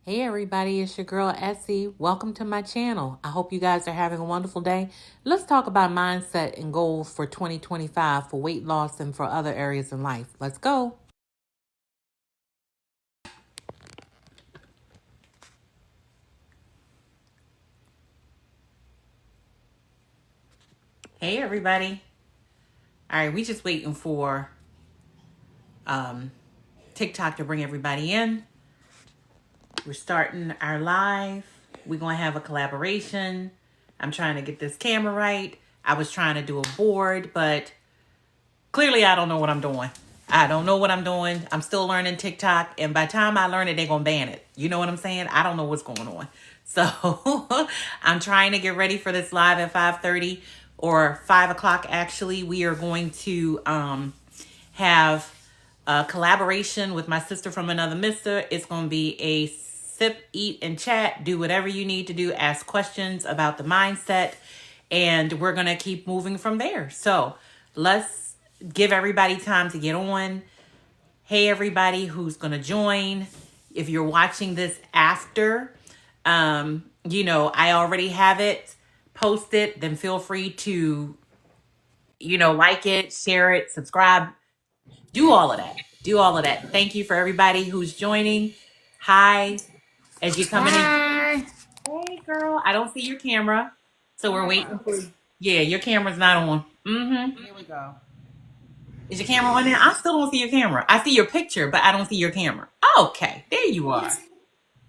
Hey everybody, it's your girl Essie. Welcome to my channel. I hope you guys are having a wonderful day. Let's talk about mindset and goals for 2025 for weight loss and for other areas in life. Let's go. Hey everybody. All right, we just waiting for TikTok to bring everybody in. We're starting our live. We're going to have a collaboration. I'm trying to get this camera right. I was trying to do a board, but clearly I don't know what I'm doing. I'm still learning TikTok. And by the time I learn it, they're going to ban it. You know what I'm saying? I don't know what's going on. So I'm trying to get ready for this live at 5:30 or 5 o'clock. Actually, we are going to have a collaboration with my sister from another mister. It's going to be a sip, eat, and chat. Do whatever you need to do. Ask questions about the mindset. And we're going to keep moving from there. So let's give everybody time to get on. Hey, everybody who's going to join. If you're watching this after, I already have it posted, then feel free to, like it, share it, subscribe, do all of that. Thank you for everybody who's joining. Hi, as you coming in. Hi. Hey, girl, I don't see your camera. So we're waiting for, yeah, your camera's not on. Here we go. Is your camera on there? I still don't see your camera. I see your picture, but I don't see your camera. Okay, there you are.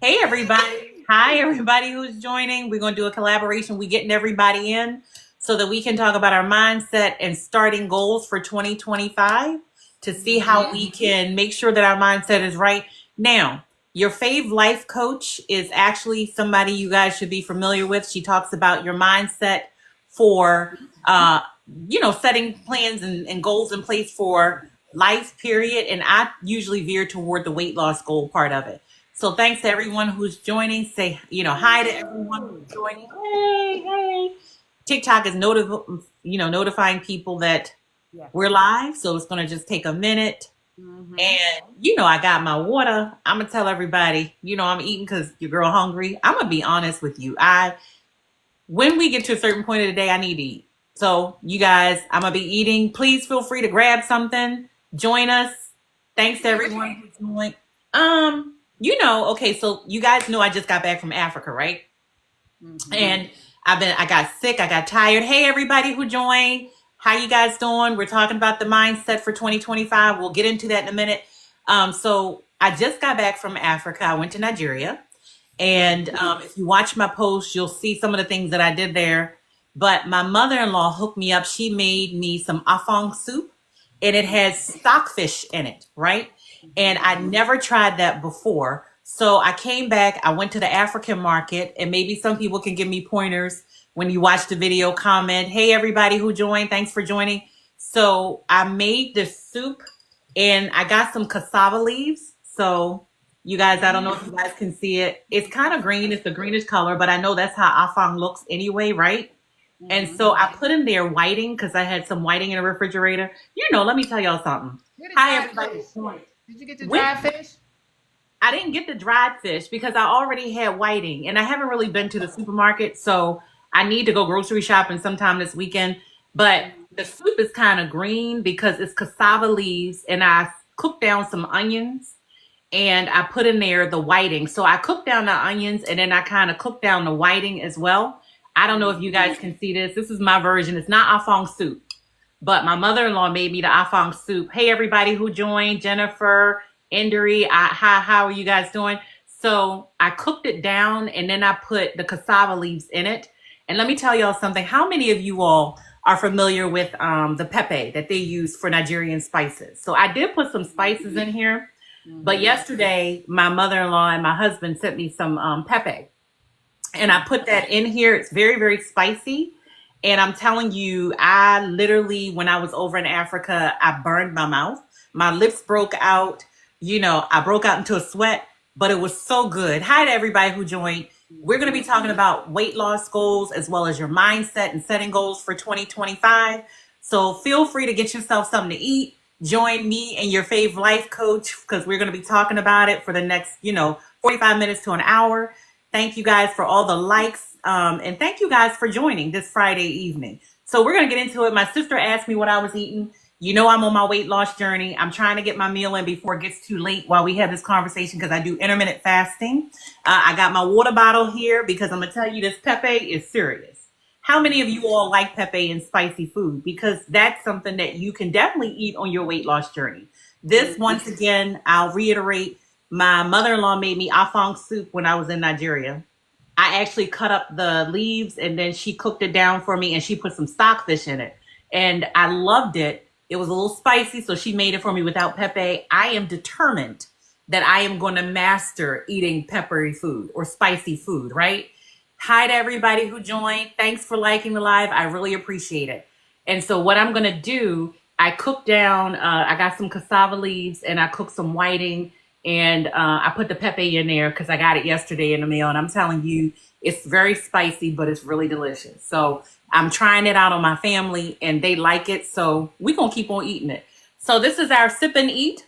Hey, everybody. Hi, everybody who's joining. We're going to do a collaboration. We're getting everybody in so that we can talk about our mindset and starting goals for 2025 to see how we can make sure that our mindset is right. Now, your fave life coach is actually somebody you guys should be familiar with. She talks about your mindset for setting plans and goals in place for life, period. And I usually veer toward the weight loss goal part of it. So thanks to everyone who's joining. Say, hi to everyone who's joining. Hey. TikTok is notifying people that we're live. So it's going to just take a minute. And, I got my water. I'm going to tell everybody, I'm eating because your girl hungry. I'm going to be honest with you. When we get to a certain point of the day, I need to eat. So you guys, I'm going to be eating. Please feel free to grab something. Join us. Thanks to everyone who's joined. Okay, so you guys know I just got back from Africa, right? And I got sick. I got tired. Hey, everybody who joined. How you guys doing? We're talking about the mindset for 2025. We'll get into that in a minute. So I just got back from Africa. I went to Nigeria. And if you watch my post, you'll see some of the things that I did there. But my mother-in-law hooked me up. She made me some afang soup, and it has stockfish in it, right? And I never tried that before. So I came back. I went to the African market, and maybe some people can give me pointers when you watch the video, comment. Hey, everybody who joined, thanks for joining. So I made this soup, and I got some cassava leaves. So you guys, I don't know if you guys can see it. It's kind of green. It's a greenish color, but I know that's how afang looks anyway, right? And so I put in there whiting because I had some whiting in the refrigerator. Let me tell y'all something. Hi, everybody. Did you get the dried fish? I didn't get the dried fish because I already had whiting, and I haven't really been to the supermarket, so I need to go grocery shopping sometime this weekend. But the soup is kind of green because it's cassava leaves, and I cooked down some onions, and I put in there the whiting. So I cooked down the onions, and then I kind of cooked down the whiting as well. I don't know if you guys can see this. This is my version. It's not afang soup, but my mother-in-law made me the afang soup. Hey, everybody who joined, Jennifer, Indri, how are you guys doing? So I cooked it down, and then I put the cassava leaves in it. And let me tell y'all something. How many of you all are familiar with the pepe that they use for Nigerian spices? So I did put some spices in here. But yesterday, my mother-in-law and my husband sent me some pepe. And I put that in here. It's very, very spicy. And I'm telling you, I literally, when I was over in Africa, I burned my mouth. My lips broke out. I broke out into a sweat, but it was so good. Hi to everybody who joined. We're going to be talking about weight loss goals as well as your mindset and setting goals for 2025. So feel free to get yourself something to eat. Join me and your fave life coach because we're going to be talking about it for the next, 45 minutes to an hour. Thank you guys for all the likes. And thank you guys for joining this Friday evening. So we're going to get into it. My sister asked me what I was eating. You know, I'm on my weight loss journey. I'm trying to get my meal in before it gets too late while we have this conversation because I do intermittent fasting. I got my water bottle here because I'm going to tell you this Pepe is serious. How many of you all like Pepe and spicy food? Because that's something that you can definitely eat on your weight loss journey. This, once again, I'll reiterate, my mother-in-law made me afang soup when I was in Nigeria. I actually cut up the leaves and then she cooked it down for me and she put some stockfish in it. And I loved it. It was a little spicy, so she made it for me without pepe. I am determined that I am going to master eating peppery food or spicy food, right? Hi to everybody who joined. Thanks for liking the live. I really appreciate it. And so what I'm going to do, I cooked down, I got some cassava leaves and I cooked some whiting and I put the pepe in there because I got it yesterday in the mail. And I'm telling you, it's very spicy, but it's really delicious. So I'm trying it out on my family and they like it. So we're going to keep on eating it. So this is our sip and eat,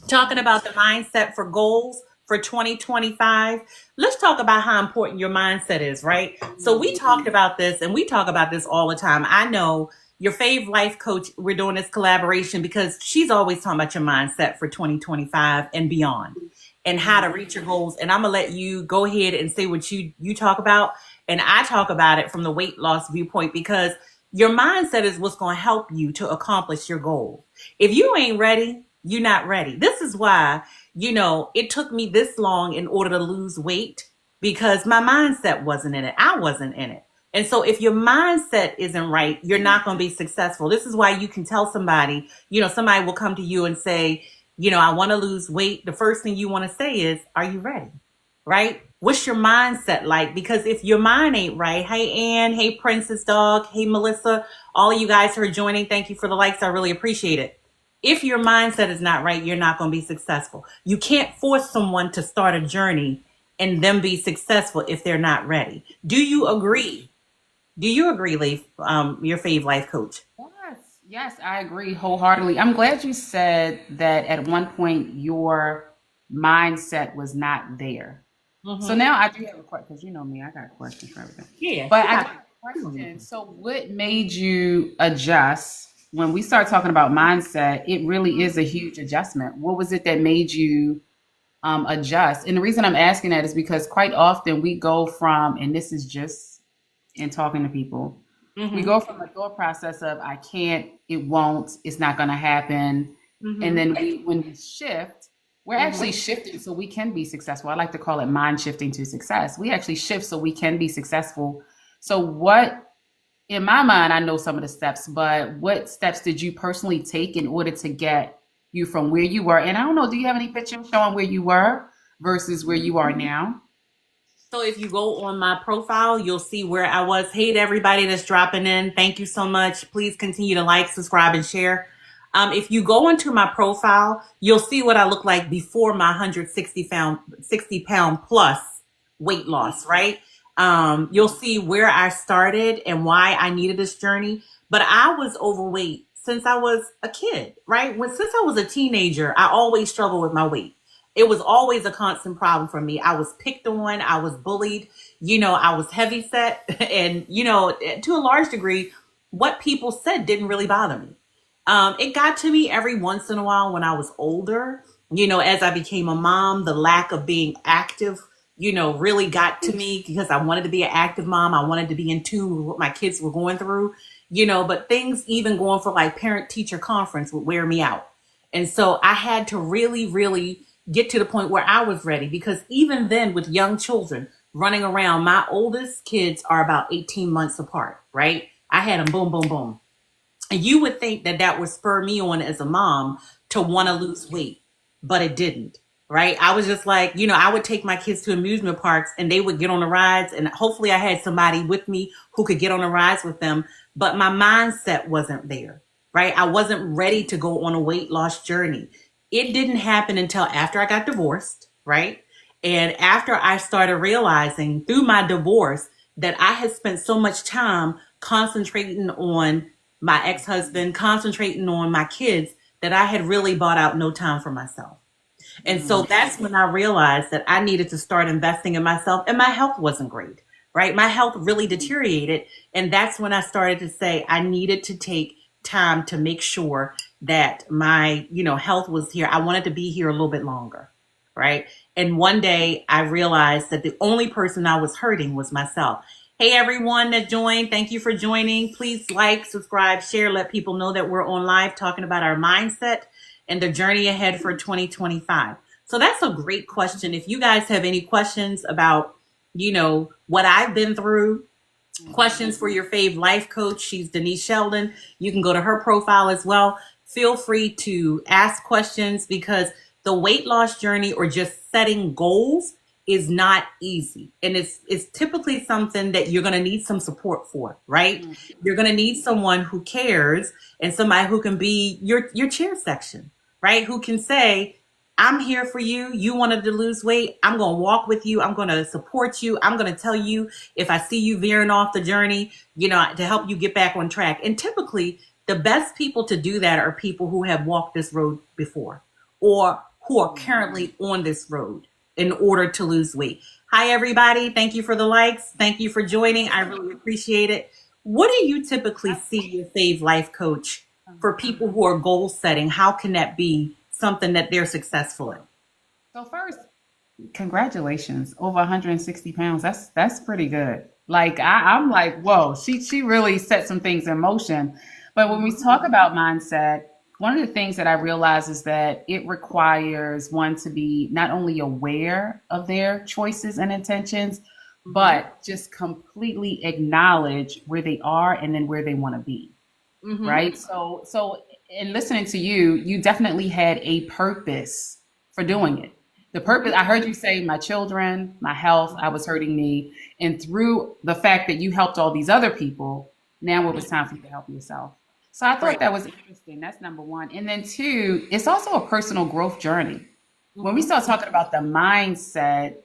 talking about the mindset for goals for 2025. Let's talk about how important your mindset is, right? So we talked about this and we talk about this all the time. I know your fave life coach, we're doing this collaboration because she's always talking about your mindset for 2025 and beyond and how to reach your goals. And I'm going to let you go ahead and say what you talk about. And I talk about it from the weight loss viewpoint because your mindset is what's going to help you to accomplish your goal. If you ain't ready, you're not ready. This is why, it took me this long in order to lose weight because my mindset wasn't in it. I wasn't in it. And so if your mindset isn't right, you're not going to be successful. This is why you can tell somebody, somebody will come to you and say, I want to lose weight. The first thing you want to say is, are you ready? Right? What's your mindset like? Because if your mind ain't right, hey, Ann, hey, Princess Dog, hey, Melissa, all of you guys who are joining, thank you for the likes. I really appreciate it. If your mindset is not right, you're not going to be successful. You can't force someone to start a journey and them be successful if they're not ready. Do you agree? Do you agree, Leif, your fave life coach? Yes, I agree wholeheartedly. I'm glad you said that at one point your mindset was not there. So now I do have a question because you know me, I got questions for everything. Yeah. But I got a question. So what made you adjust when we start talking about mindset? It really is a huge adjustment. What was it that made you adjust? And the reason I'm asking that is because quite often we go from, and this is just in talking to people, we go from a thought process of I can't, it won't, it's not going to happen. And then when we shift, we're actually shifting so we can be successful. I like to call it mind shifting to success. We actually shift so we can be successful. So what, in my mind, I know some of the steps, but what steps did you personally take in order to get you from where you were? And I don't know, do you have any pictures showing where you were versus where you are now? So if you go on my profile, you'll see where I was. Hey to everybody that's dropping in. Thank you so much. Please continue to like, subscribe, and share. If you go into my profile, you'll see what I look like before my 60 pound plus weight loss, right? You'll see where I started and why I needed this journey. But I was overweight since I was a kid, right? Since I was a teenager, I always struggled with my weight. It was always a constant problem for me. I was picked on, I was bullied, I was heavy set. And, to a large degree, what people said didn't really bother me. It got to me every once in a while when I was older, as I became a mom, the lack of being active, really got to me because I wanted to be an active mom. I wanted to be in tune with what my kids were going through, but things even going for like parent teacher conference would wear me out. And so I had to really, really get to the point where I was ready because even then with young children running around, my oldest kids are about 18 months apart, right? I had them boom, boom, boom. And you would think that that would spur me on as a mom to want to lose weight, but it didn't, right? I was just like, I would take my kids to amusement parks and they would get on the rides and hopefully I had somebody with me who could get on the rides with them, but my mindset wasn't there, right? I wasn't ready to go on a weight loss journey. It didn't happen until after I got divorced, right? And after I started realizing through my divorce that I had spent so much time concentrating on my ex-husband, concentrating on my kids, that I had really bought out no time for myself. And so Mm. that's when I realized that I needed to start investing in myself, and my health wasn't great, right? My health really deteriorated. And that's when I started to say I needed to take time to make sure that my, health was here. I wanted to be here a little bit longer, right? And one day I realized that the only person I was hurting was myself. Hey, everyone that joined, thank you for joining. Please like, subscribe, share, let people know that we're on live talking about our mindset and the journey ahead for 2025. So that's a great question. If you guys have any questions about, what I've been through, questions for your fave life coach, she's Denise Sheldon. You can go to her profile as well. Feel free to ask questions because the weight loss journey or just setting goals is not easy. And it's typically something that you're going to need some support for, right? You're going to need someone who cares and somebody who can be your cheer section, right? Who can say, I'm here for you. You wanted to lose weight. I'm going to walk with you. I'm going to support you. I'm going to tell you if I see you veering off the journey, to help you get back on track. And typically, the best people to do that are people who have walked this road before or who are currently on this road in order to lose weight. Hi, everybody. Thank you for the likes. Thank you for joining. I really appreciate it. What do you typically see your Save Life coach for people who are goal setting? How can that be something that they're successful in? So first, congratulations, over 160 pounds. That's pretty good. Like I'm like, whoa, she really set some things in motion. But when we talk about mindset, one of the things that I realize is that it requires one to be not only aware of their choices and intentions, but just completely acknowledge where they are and then where they want to be. Right. So in listening to you, you definitely had a purpose for doing it. The purpose, I heard you say, my children, my health, I was hurting me. And through the fact that you helped all these other people, now it was time for you to help yourself. So I thought Right. that was interesting. That's number one. And then two, it's also a personal growth journey. When we start talking about the mindset,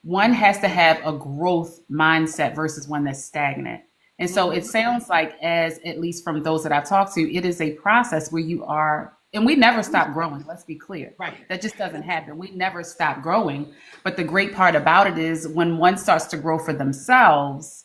one has to have a growth mindset versus one that's stagnant. And so it sounds like, as at least from those that I've talked to, it is a process where you are, and we never stop growing. Let's be clear. Right. That just doesn't happen. We never stop growing. But the great part about it is when one starts to grow for themselves,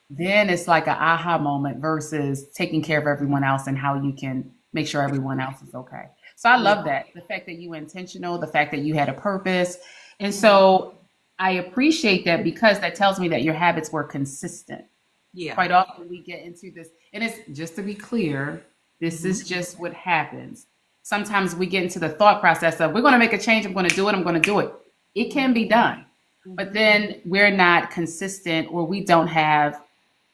then it's like an aha moment versus taking care of everyone else and how you can make sure everyone else is okay. So I love that. The fact that you were intentional, the fact that you had a purpose. And so I appreciate that because that tells me that your habits were consistent. Yeah. Quite often we get into this, and it's just to be clear, this is just what happens. Sometimes we get into the thought process of, we're going to make a change, I'm going to do it, I'm going to do it. It can be done, but then we're not consistent or we don't have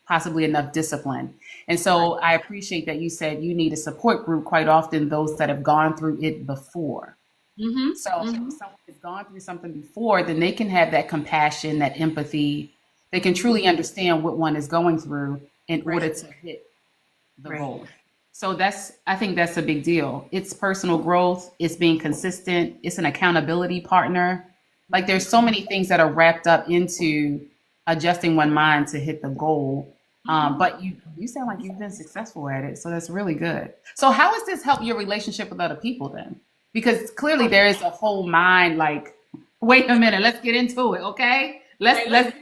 possibly enough discipline. And so I appreciate that you said you need a support group, quite often those that have gone through it before. So if someone has gone through something before, then they can have that compassion, that empathy. They can truly understand what one is going through in order to hit the goal. So I think that's a big deal. It's personal growth. It's being consistent. It's an accountability partner. Like there's so many things that are wrapped up into adjusting one mind to hit the goal. But you sound like you've been successful at it. So that's really good. So how has this helped your relationship with other people then? Because clearly there is a whole mind like, wait a minute, let's get into it. Okay. Let's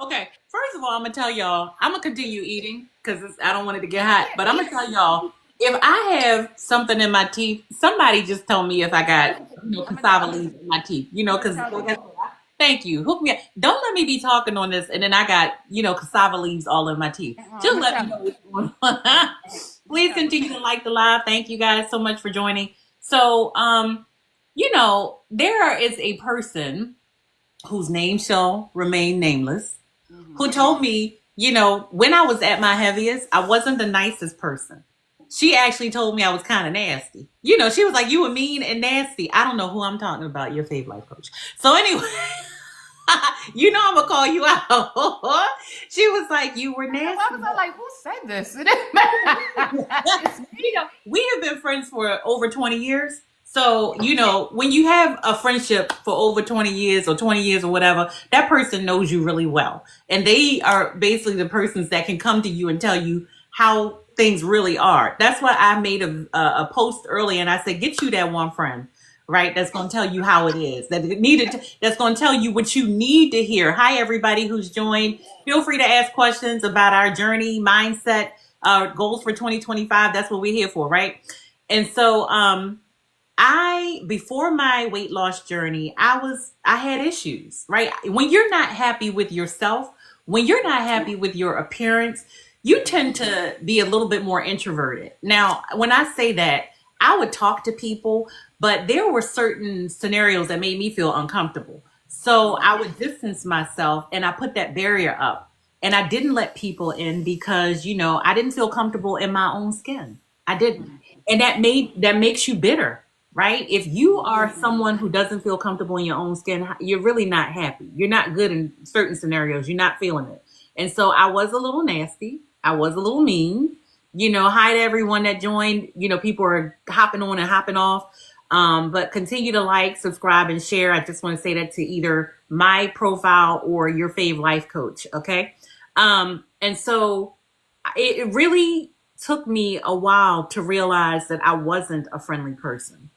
Okay. First of all, I'm gonna tell y'all, I'm gonna continue eating because I don't want it to get hot. But I'm gonna tell y'all, if I have something in my teeth, somebody just told me if I got cassava leaves in my teeth. Because thank you. Hook me up. Don't let me be talking on this, and then I got cassava leaves all in my teeth. Just let me know what's going on. Please continue to like the live. Thank you guys so much for joining. So, there is a person whose name shall remain nameless, who told me, when I was at my heaviest, I wasn't the nicest person. She actually told me I was kind of nasty. She was like, you were mean and nasty. I don't know who I'm talking about, your favorite life coach. So anyway, I'm going to call you out. She was like, you were nasty. I was like, who said this? We have been friends for over 20 years. So, when you have a friendship for over 20 years or 20 years or whatever, that person knows you really well. And they are basically the persons that can come to you and tell you how things really are. That's why I made a post earlier and I said, get you that one friend. right? That's going to tell you how it is. That's going to tell you what you need to hear. Hi, everybody who's joined. Feel free to ask questions about our journey, mindset, goals for 2025. That's what we're here for, right? And so, I before my weight loss journey, I had issues, right? When you're not happy with yourself, when you're not happy with your appearance, you tend to be a little bit more introverted. Now, when I say that, I would talk to people, but there were certain scenarios that made me feel uncomfortable. So I would distance myself and I put that barrier up. And I didn't let people in because, I didn't feel comfortable in my own skin. I didn't. And that makes you bitter, right? If you are someone who doesn't feel comfortable in your own skin, you're really not happy. You're not good in certain scenarios. You're not feeling it. And so I was a little nasty. I was a little mean. Hi to everyone that joined. People are hopping on and hopping off. But continue to like, subscribe, and share. I just want to say that to either my profile or your fave life coach. Okay. And so it really took me a while to realize that I wasn't a friendly person.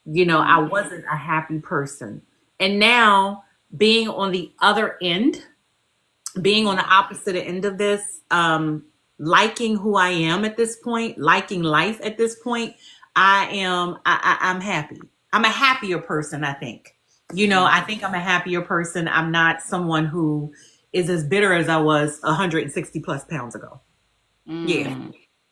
I wasn't a happy person. And now being on the other end, being on the opposite end of this, liking who I am at this point, liking life at this point, I'm happy. I'm a happier person, I think. I think I'm a happier person. I'm not someone who is as bitter as I was 160 plus pounds ago. Yeah.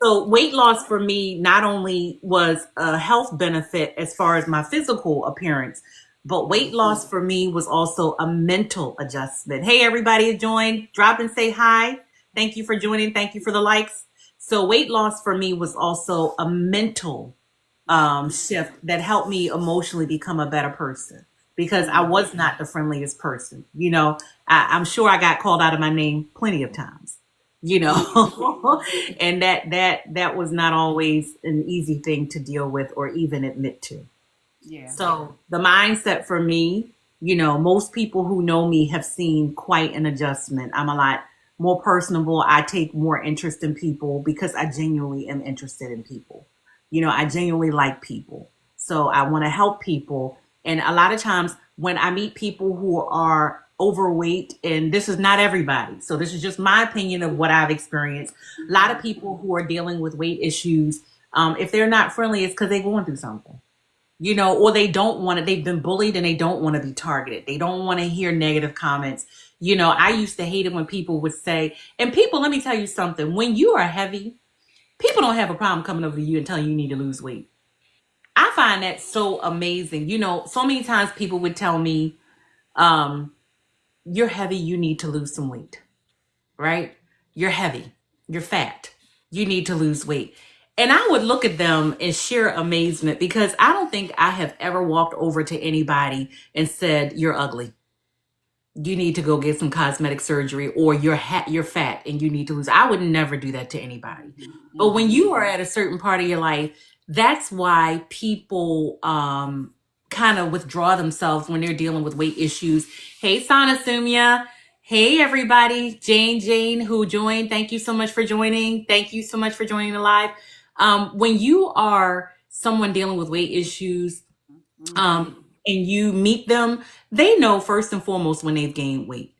So weight loss for me not only was a health benefit as far as my physical appearance, but weight loss for me was also a mental adjustment. Hey, everybody who joined, drop and say hi. Thank you for joining. Thank you for the likes. So weight loss for me was also a mental shift that helped me emotionally become a better person because I was not the friendliest person. I'm sure I got called out of my name plenty of times. And that was not always an easy thing to deal with or even admit to. Yeah. So the mindset for me, most people who know me have seen quite an adjustment. I'm a lot more personable. I take more interest in people because I genuinely am interested in people. I genuinely like people. So I want to help people. And a lot of times when I meet people who are overweight, and this is not everybody, so this is just my opinion of what I've experienced. A lot of people who are dealing with weight issues, if they're not friendly, it's because they're going through something. Or they don't want to, they've been bullied and they don't want to be targeted. They don't want to hear negative comments. I used to hate it when people would say, and people, let me tell you something, when you are heavy, people don't have a problem coming over to you and telling you need to lose weight. I find that so amazing. So many times people would tell me, you're heavy, you need to lose some weight, right? You're heavy, you're fat, you need to lose weight. And I would look at them in sheer amazement because I don't think I have ever walked over to anybody and said, you're ugly. You need to go get some cosmetic surgery, or you're fat and you need to lose. I would never do that to anybody. But when you are at a certain part of your life, that's why people kind of withdraw themselves when they're dealing with weight issues. Hey, Sana Sumya. Hey, everybody. Jane, who joined. Thank you so much for joining. Thank you so much for joining the live. When you are someone dealing with weight issues, and you meet them, they know first and foremost when they've gained weight.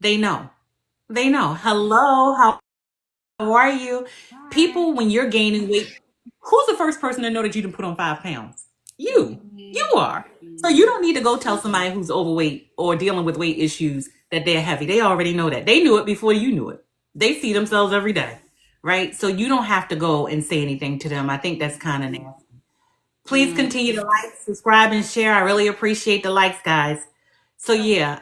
They know. They know. Hello, how are you? People, when you're gaining weight, who's the first person to know that you didn't put on 5 pounds? You. You are. So you don't need to go tell somebody who's overweight or dealing with weight issues that they're heavy. They already know that. They knew it before you knew it. They see themselves every day, right? So you don't have to go and say anything to them. I think that's kind of nasty. Please continue to like, subscribe, and share. I really appreciate the likes, guys. So yeah,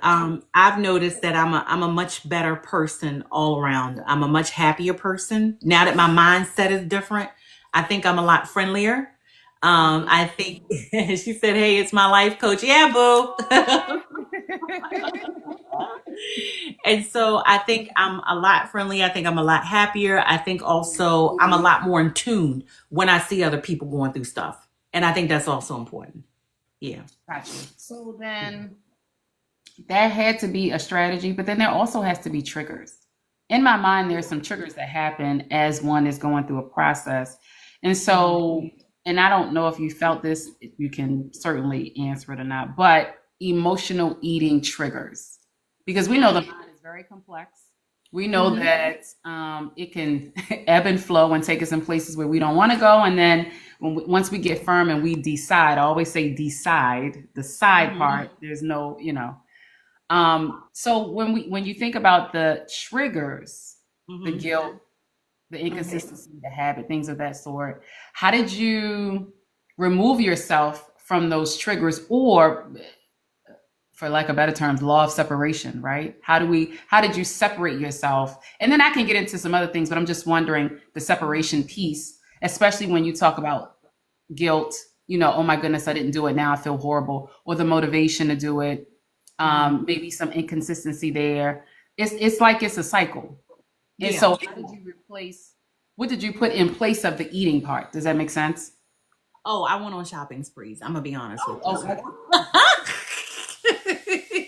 I've noticed that I'm a much better person all around. I'm a much happier person now that my mindset is different. I think I'm a lot friendlier. I think she said, "Hey, it's my life coach." Yeah, boo. And so I think I'm a lot friendly. I think I'm a lot happier. I think also I'm a lot more in tune when I see other people going through stuff. And I think that's also important. Yeah. Gotcha. So then that had to be a strategy, but then there also has to be triggers. In my mind, there's some triggers that happen as one is going through a process. And so and I don't know if you felt this, you can certainly answer it or not, but emotional eating triggers. Because we know the mind is very complex. We know that it can ebb and flow and take us in places where we don't want to go. And then once we get firm and we decide, I always say decide, the side part, there's no, so when you think about the triggers, the guilt, the inconsistency, the habit, things of that sort, how did you remove yourself from those triggers, or for lack of better terms, law of separation, right? How did you separate yourself? And then I can get into some other things, but I'm just wondering the separation piece, especially when you talk about guilt, oh my goodness, I didn't do it. Now I feel horrible, or the motivation to do it. Maybe some inconsistency there. It's like it's a cycle. And so what did you put in place of the eating part? Does that make sense? Oh, I went on shopping sprees. I'm gonna be honest with you. Okay.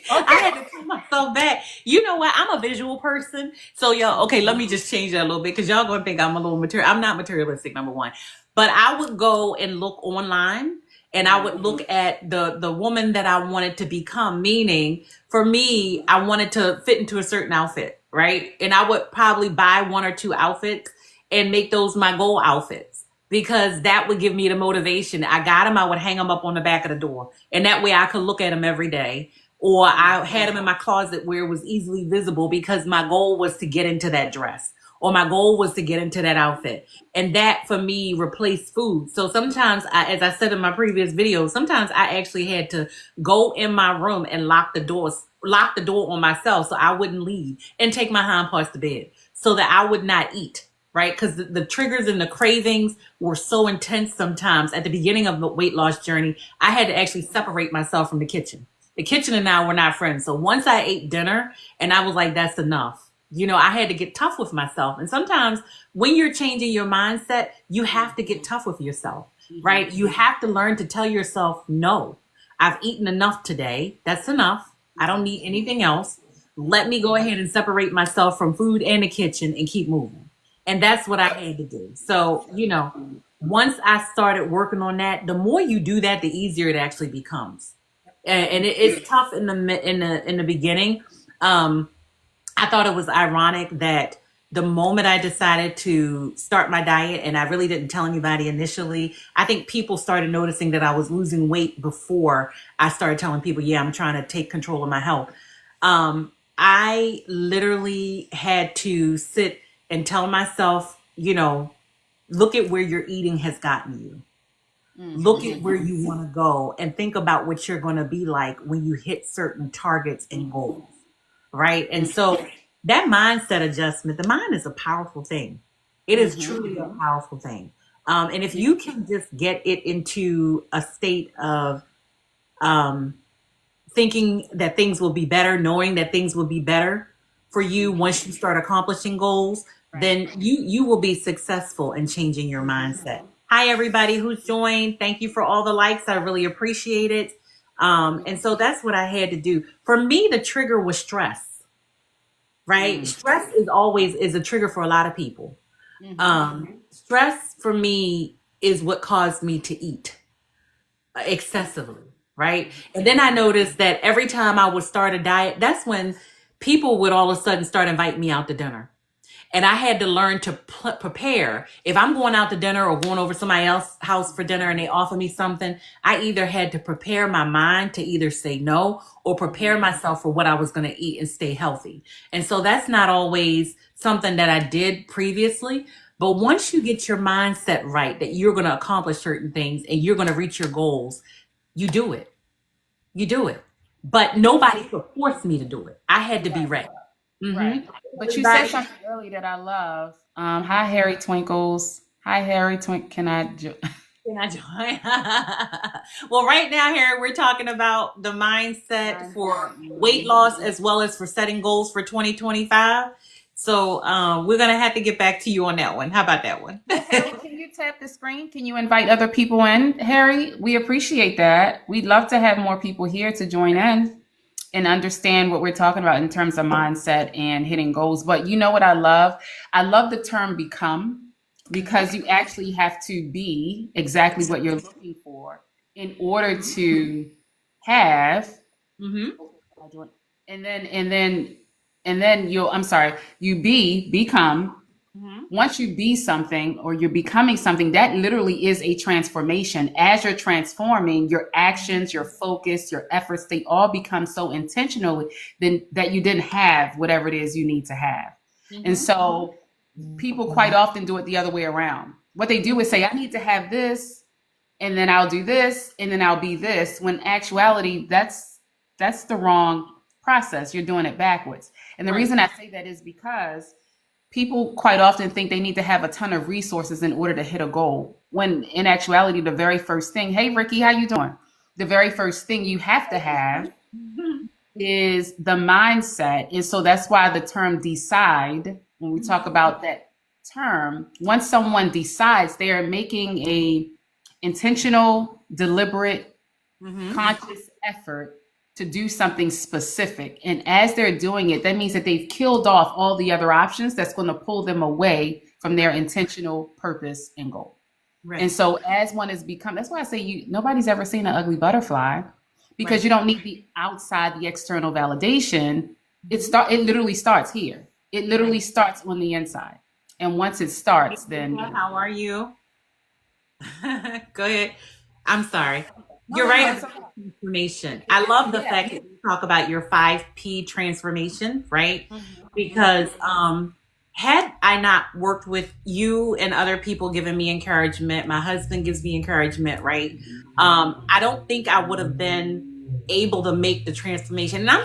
I had to pull myself back. You know what? I'm a visual person. So y'all, okay, let me just change that a little bit because y'all gonna think I'm a little material. I'm not materialistic, number one. But I would go and look online and I would look at the woman that I wanted to become. Meaning, for me, I wanted to fit into a certain outfit, right? And I would probably buy one or two outfits and make those my goal outfits because that would give me the motivation. I got them, I would hang them up on the back of the door. And that way I could look at them every day. Or I had them in my closet where it was easily visible because my goal was to get into that dress or my goal was to get into that outfit. And that for me replaced food. So sometimes as I said in my previous video, sometimes I actually had to go in my room and lock the door on myself so I wouldn't leave and take my hind parts to bed so that I would not eat. Right? Because the triggers and the cravings were so intense sometimes at the beginning of the weight loss journey, I had to actually separate myself from the kitchen. The kitchen and I were not friends. So once I ate dinner and I was like, that's enough. I had to get tough with myself. And sometimes when you're changing your mindset, you have to get tough with yourself, right? You have to learn to tell yourself, no, I've eaten enough today. That's enough. I don't need anything else. Let me go ahead and separate myself from food and the kitchen and keep moving. And that's what I had to do. So, once I started working on that, the more you do that, the easier it actually becomes. And it is tough in the beginning. I thought it was ironic that the moment I decided to start my diet, and I really didn't tell anybody initially, I think people started noticing that I was losing weight before I started telling people, yeah, I'm trying to take control of my health. I literally had to sit and tell myself, look at where your eating has gotten you. Look at where you want to go and think about what you're going to be like when you hit certain targets and goals, right? And so that mindset adjustment, the mind is a powerful thing. It is truly a powerful thing. And if you can just get it into a state of thinking that things will be better, knowing that things will be better for you once you start accomplishing goals, then you will be successful in changing your mindset. Hi, everybody who's joined. Thank you for all the likes. I really appreciate it. And so that's what I had to do. For me, the trigger was stress, right? Stress is a trigger for a lot of people. Stress for me is what caused me to eat excessively, right? And then I noticed that every time I would start a diet, that's when people would all of a sudden start inviting me out to dinner. And I had to learn to prepare. If I'm going out to dinner or going over somebody else's house for dinner and they offer me something, I either had to prepare my mind to either say no or prepare myself for what I was going to eat and stay healthy. And so that's not always something that I did previously. But once you get your mindset right, that you're going to accomplish certain things and you're going to reach your goals, you do it. You do it. But nobody could force me to do it. I had to be ready. Right. But you said something earlier that I love. Hi, Harry Twinkles. Hi, Harry Twink. Can I join? Well, right now, Harry, we're talking about the mindset for weight loss as well as for setting goals for 2025. So we're going to have to get back to you on that one. How about that one? Can you tap the screen? Can you invite other people in, Harry? We appreciate that. We'd love to have more people here to join in and understand what we're talking about in terms of mindset and hitting goals. But you know what I love? I love the term become. because you actually have to be exactly what you're looking for in order to have Mm-hmm. and then you'll I'm sorry, become Mm-hmm. once you be something or you're becoming something, that literally is a transformation. As you're transforming, your actions, your focus, your efforts, they all become so intentional then that you didn't have whatever it is you need to have. And Mm-hmm. so people quite often do it the other way around. What they do is say, I need to have this, and then I'll do this, and then I'll be this. When actuality, that's the wrong process. You're doing it backwards. And the Right. reason I say that is because people quite often think they need to have a ton of resources in order to hit a goal. When in actuality, the very first thing, hey Ricky, how you doing? The very first thing you have to have is the mindset. And so that's why the term decide, when we talk about that term, once someone decides, they are making a intentional, deliberate, Mm-hmm. conscious effort to do something specific. And as they're doing it, that means that they've killed off all the other options that's going to pull them away from their intentional purpose and goal. And Right. so as one has become, that's why I say nobody's ever seen an ugly butterfly, because Right. you don't need the outside, the external validation. Mm-hmm. It literally starts here. It Right. literally starts on the inside. And once it starts, then How are you? Go ahead. I'm sorry. no, You're no, no, right it's about okay. transformation. I love the Yeah. fact that you talk about your 5P transformation, right? Mhm. Because had I not worked with you and other people giving me encouragement, my husband gives me encouragement, right? I don't think I would have been able to make the transformation. And I'm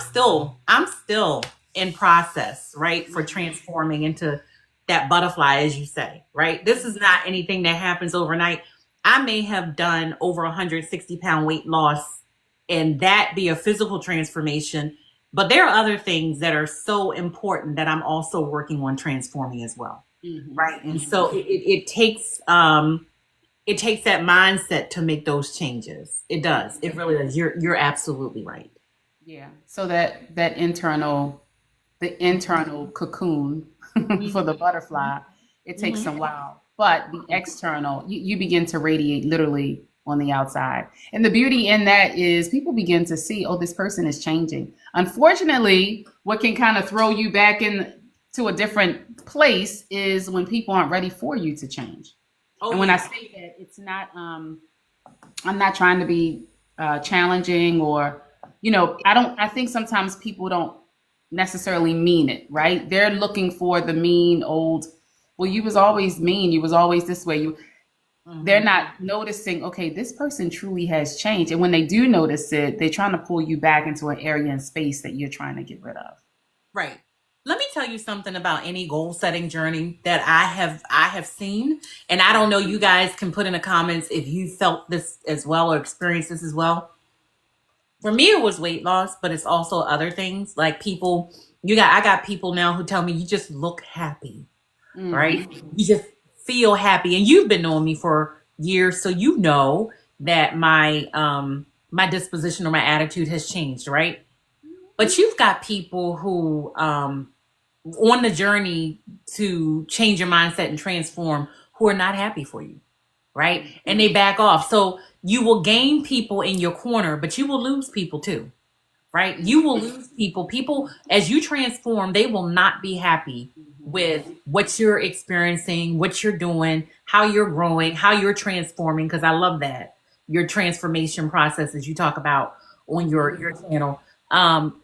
still in process, right? For transforming into that butterfly, as you say, right? This is not anything that happens overnight. I may have done over 160-pound weight loss and that be a physical transformation. But there are other things that are so important that I'm also working on transforming as well. Mhm. Right. And Mhm. so it takes that mindset to make those changes. It does. It really does. You're absolutely right. Yeah. So that internal, the internal cocoon for the butterfly, it takes Mm-hmm. a while. But the external, you begin to radiate literally on the outside. And the beauty in that is people begin to see, oh, this person is changing. Unfortunately, what can kind of throw you back in to a different place is when people aren't ready for you to change. Oh And when I yeah. say that, it's not I'm not trying to be challenging or, I think sometimes people don't necessarily mean it, right? They're looking for the mean old, well, you was always mean, you was always this way. They're Mm-hmm. not noticing, okay, this person truly has changed. And when they do notice it, they're trying to pull you back into an area and space that you're trying to get rid of. Right. Let me tell you something about any goal setting journey that I have seen, and I don't know. You guys can put in the comments if you felt this as well or experienced this as well. For me it was weight loss, but it's also other things like people. I got people now who tell me you just look happy, right? Mm-hmm. You just feel happy, and you've been knowing me for years, so you know that my disposition or my attitude has changed, right? But you've got people who on the journey to change your mindset and transform who are not happy for you, right? And they back off. So you will gain people in your corner, but you will lose people too, right? You will lose people. People, as you transform, they will not be happy with what you're experiencing, what you're doing, how you're growing, how you're transforming. Because I love that your transformation processes you talk about on your channel.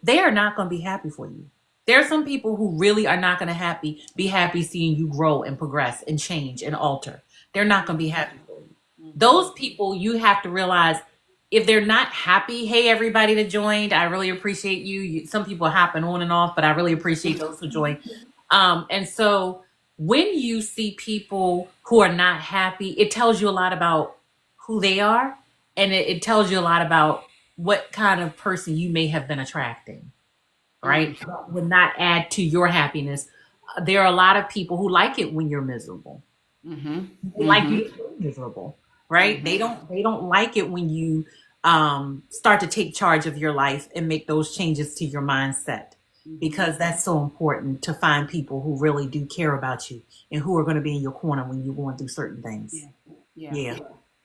They are not going to be happy for you. There are some people who really are not going to be happy seeing you grow and progress and change and alter. They're not going to be happy for you. Those people, you have to realize if they're not happy. Hey, everybody that joined, I really appreciate some people are hopping on and off, but I really appreciate those who joined. And so when you see people who are not happy, it tells you a lot about who they are, and it tells you a lot about what kind of person you may have been attracting, right? Mm-hmm. Would not add to your happiness. There are a lot of people who like it when you're miserable. Mm-hmm. They like Mm-hmm. you to feel miserable, right? Mm-hmm. They don't like it when you start to take charge of your life and make those changes to your mindset. Hmm. because that's so important to find people who really do care about you and who are going to be in your corner when you're going through certain things. Yeah. Yeah. Yeah,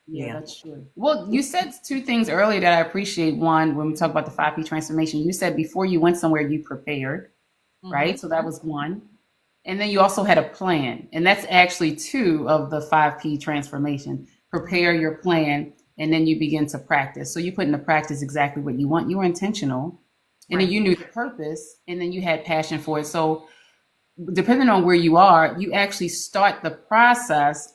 Yeah, yeah. that's true. Well, you said two things earlier that I appreciate. One, when we talk about the 5P transformation, you said before you went somewhere, you prepared, Hmm. right? So that was one. And then you also had a plan. And that's actually two of the 5P transformation. Prepare your plan, and then you begin to practice. So you put into practice exactly what you want. You were intentional, and then Right. you knew the purpose, and then you had passion for it. So depending on where you are, you actually start the process.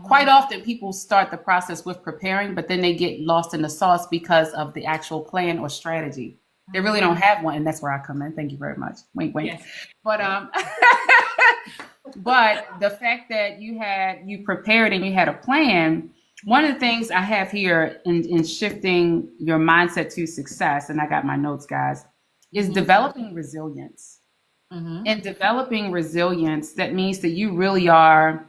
Quite Hmm. often, people start the process with preparing, but then they get lost in the sauce because of the actual plan or strategy. They really Hmm. don't have one, and that's where I come in. Thank you very much. Wink, wink. Yes. But but the fact that you prepared and you had a plan. One of the things I have here in shifting your mindset to success, and I got my notes, guys, is Hmm. developing resilience. Hmm. And developing resilience, that means that you really are,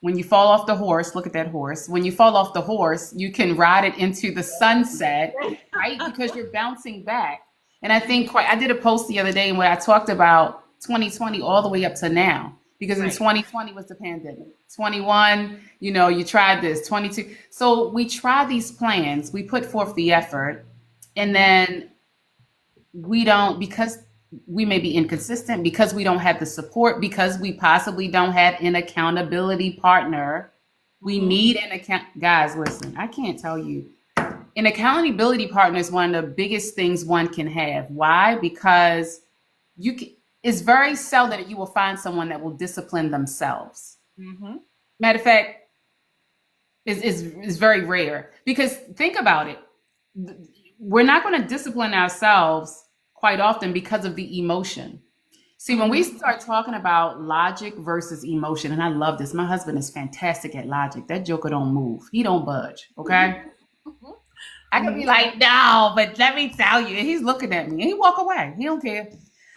when you fall off the horse, look at that horse. When you fall off the horse, you can ride it into the sunset, right? Because you're bouncing back. And I think I did a post the other day where I talked about 2020 all the way up to now. Because in Right. 2020 was the pandemic. 21, you tried this, 22. So we try these plans, we put forth the effort, and then we don't, because we may be inconsistent, because we don't have the support, because we possibly don't have an accountability partner. We Hmm. need an account. Guys, listen, I can't tell you. An accountability partner is one of the biggest things one can have. Why? Because you can, it's very seldom that you will find someone that will discipline themselves. Hmm. Matter of fact, is very rare. Because think about it. We're not going to discipline ourselves quite often because of the emotion. See, when we Hmm. start talking about logic versus emotion, and I love this, my husband is fantastic at logic. That joker don't move. He don't budge. Okay. I could be like, no, but let me tell you. And he's looking at me and he walk away. He don't care.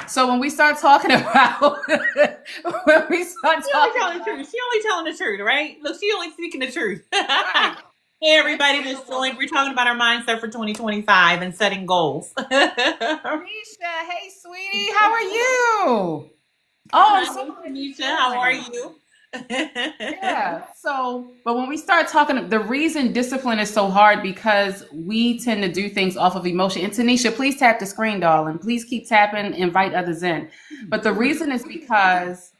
So when we start talking about when we start She only talking telling the about truth. She only telling the truth, right? Look, she only speaking the truth. right, Hey, that everybody joker that's will joined. We're talking about our mindset for 2025 and setting goals. Hi, Tanisha, hey sweetie, how are you? Oh, I'm so glad you Tanisha. How are joined. you? Yeah. So, but when we start talking, the reason discipline is so hard because we tend to do things off of emotion. And Tanisha, please tap the screen, darling. Please keep tapping, invite others in. But the reason is because,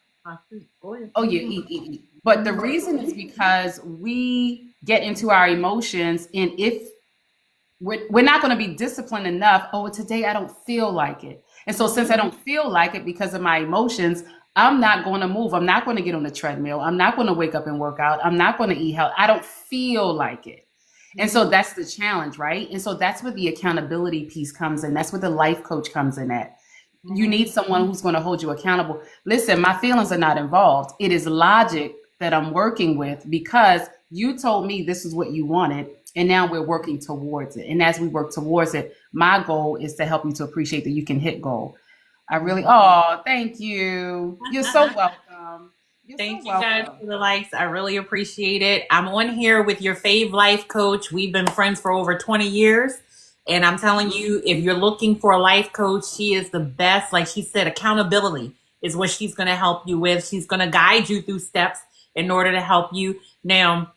Go ahead. oh yeah, eat. But the reason is because we get into our emotions, and if we're not going to be disciplined enough. Oh, today I don't feel like it. And so since I don't feel like it because of my emotions, I'm not going to move. I'm not going to get on the treadmill. I'm not going to wake up and work out. I'm not going to eat health. I don't feel like it. And so that's the challenge, right? And so that's where the accountability piece comes in. That's where the life coach comes in at. You Mhm. need someone who's going to hold you accountable. Listen, my feelings are not involved. It is logic that I'm working with because you told me this is what you wanted, and now we're working towards it. And as we work towards it, my goal is to help you to appreciate that you can hit goal. I really, oh, thank you. You're so welcome. You're so Thank you guys welcome. for the likes. I really appreciate it. I'm on here with your fave life coach. We've been friends for over 20 years. And I'm telling you, if you're looking for a life coach, she is the best. Like she said, accountability is what she's going to help you with. She's going to guide you through steps in order to help you. Now,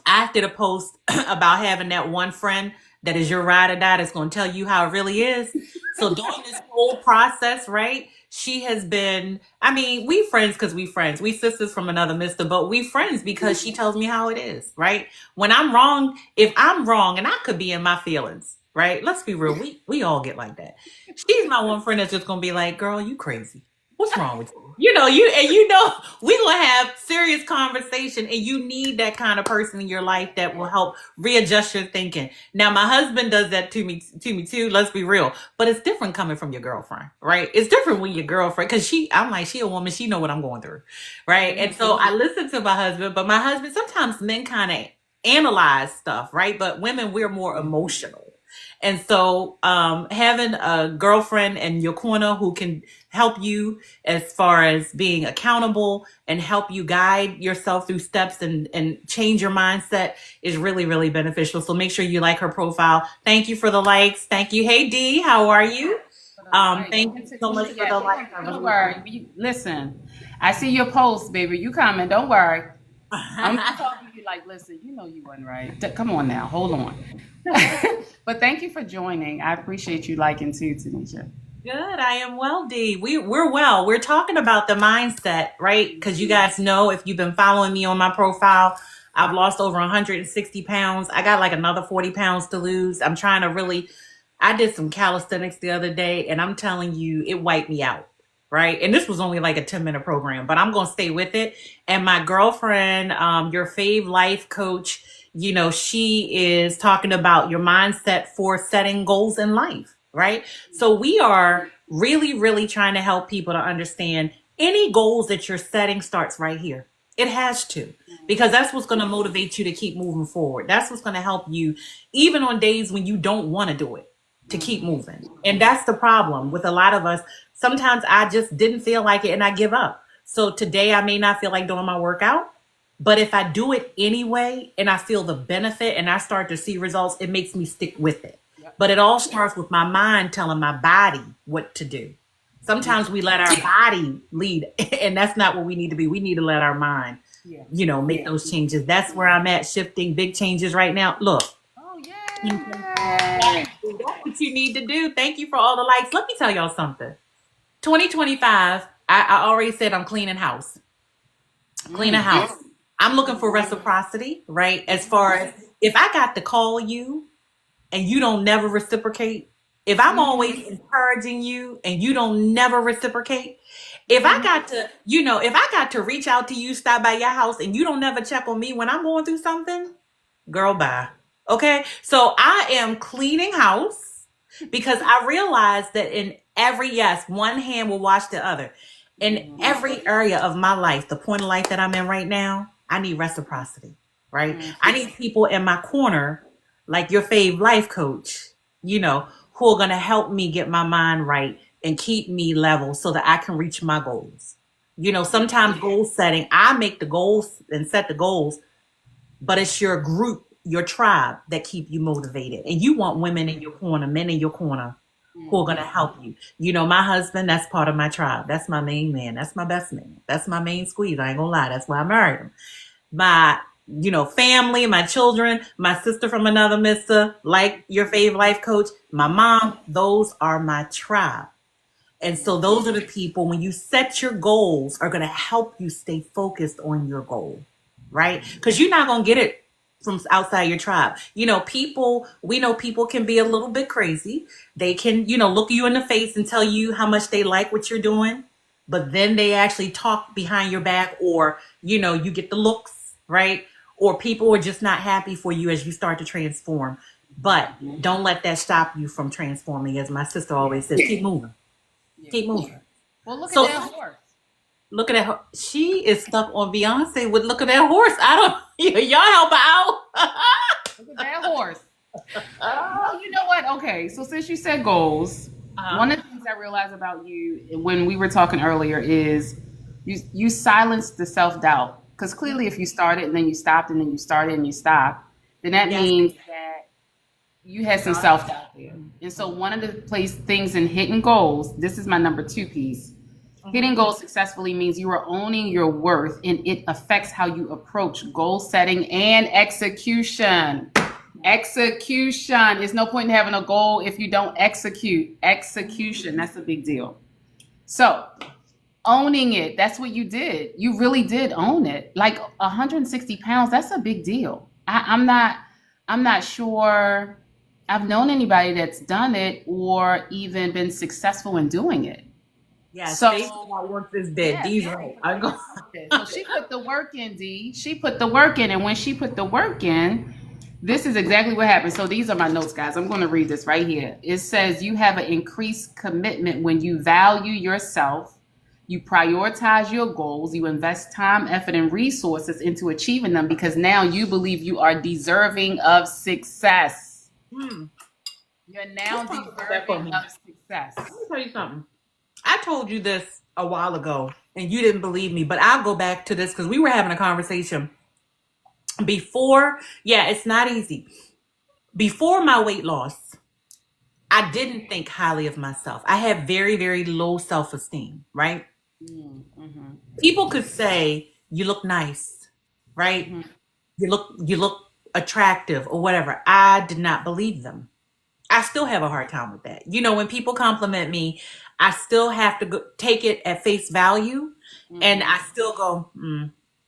I did a post about having that one friend that is your ride or die that's going to tell you how it really is. So during this whole process, right? She has been, I mean, we friends because we friends. We sisters from another mister, but we friends because she tells me how it is, right? When I'm wrong, if I'm wrong, and I could be in my feelings, right? Let's be real. We all get like that. She's my one friend that's just gonna be like, girl, you crazy. What's wrong with you? We gonna have serious conversation, and you need that kind of person in your life that will help readjust your thinking. Now, my husband does that to me too. Let's be real, but it's different coming from your girlfriend, right? It's different when your girlfriend, because I'm like, she a woman, she know what I'm going through, right? And so I listen to my husband, but my husband, sometimes men kind of analyze stuff, right? But women, we're more emotional. And so, having a girlfriend in your corner who can help you as far as being accountable and help you guide yourself through steps and change your mindset is really, really beneficial. So make sure you like her profile. Thank you for the likes. Thank you. Hey, D, how are you? All right. Thank you so much for the like. I Don't really worry. Listen, I see your post, baby. You coming. Don't worry. I'm appreciate not talking to you like, listen, you know you wasn't right. Come on now. Hold on. But thank you for joining. I appreciate you liking too, Tanisha. Good. I am well, D. We're well. We're talking about the mindset, right? Because you guys know if you've been following me on my profile, I've lost over 160 pounds. I got like another 40 pounds to lose. I'm trying to really. I did some calisthenics the other day, and I'm telling you, it wiped me out, right? And this was only like a 10-minute program, but I'm gonna stay with it. And my girlfriend, your fave life coach, she is talking about your mindset for setting goals in life, right? So we are really, really trying to help people to understand any goals that you're setting starts right here. It has to, because that's what's going to motivate you to keep moving forward. That's what's going to help you, even on days when you don't want to do it, to keep moving. And that's the problem with a lot of us. Sometimes I just didn't feel like it and I give up. So today I may not feel like doing my workout, but if I do it anyway and I feel the benefit and I start to see results, it makes me stick with it. But it all starts with my mind telling my body what to do. Sometimes we let our body lead, and that's not what we need to be. We need to let our mind, make those changes. That's where I'm at, shifting big changes right now. Look, Oh that's yeah. what you need to do. Thank you for all the likes. Let me tell y'all something. 2025, I already said I'm cleaning house. Cleaning house. I'm looking for reciprocity, right? As far as if I got to call you and you don't never reciprocate, if I'm always encouraging you and you don't never reciprocate, if I got to, if I got to reach out to you, stop by your house and you don't never check on me when I'm going through something, girl, bye. Okay. So I am cleaning house because I realize that in every, yes, one hand will wash the other. In every area of my life, the point of life that I'm in right now, I need reciprocity, right? I need people in my corner, like your fave life coach, who are going to help me get my mind right and keep me level so that I can reach my goals. Sometimes goal setting, I make the goals and set the goals, but it's your group, your tribe that keep you motivated. And you want women in your corner, men in your corner who are going to help you. My husband, that's part of my tribe. That's my main man. That's my best man. That's my main squeeze. I ain't gonna lie. That's why I married him. My, family, my children, my sister from another mister, like your fave life coach, my mom, those are my tribe. And so those are the people, when you set your goals, are going to help you stay focused on your goal, right? Because you're not going to get it from outside your tribe. We know people can be a little bit crazy. They can, look you in the face and tell you how much they like what you're doing, but then they actually talk behind your back, or, you get the looks, right? Or people are just not happy for you as you start to transform. But don't let that stop you from transforming. As my sister always says, keep moving. Keep moving. Well, look So at that horse. look at her. She is stuck on Beyonce with "Look at That Horse." I don't. Y'all help her out. Look at that horse. Well, you know what? Okay, so since you said goals, one of the things I realized about you when we were talking earlier is you silenced the self doubt, because clearly if you started and then you stopped and then you started and you stopped, then that Yes. means that you had some self doubt there. And so one of the things in hitting goals, this is my number 2 piece. Hitting goals successfully means you are owning your worth, and it affects how you approach goal setting and execution. Execution. There's no point in having a goal if you don't execute. Execution. That's a big deal. So owning it, that's what you did. You really did own it. Like 160 pounds, that's a big deal. I'm not sure I've known anybody that's done it or even been successful in doing it. Yes. So Faith without work is dead. D's right. I go. so she put the work in, D. She put the work in. And when she put the work in, this is exactly what happened. So these are my notes, guys. I'm going to read this right here. It says you have an increased commitment when you value yourself, you prioritize your goals, you invest time, effort, and resources into achieving them because now you believe you are deserving of success. You're now deserving of success. Let me tell you something. I told you this a while ago and you didn't believe me, but I'll go back to this because we were having a conversation before. Yeah, it's not easy. Before my weight loss, I didn't think highly of myself. I had very, very low self-esteem, right? Mm-hmm. People could say, you look nice, right? Mm-hmm. You look attractive or whatever. I did not believe them. I still have a hard time with that. When people compliment me, I still have to take it at face value, and Mm-hmm. I still go,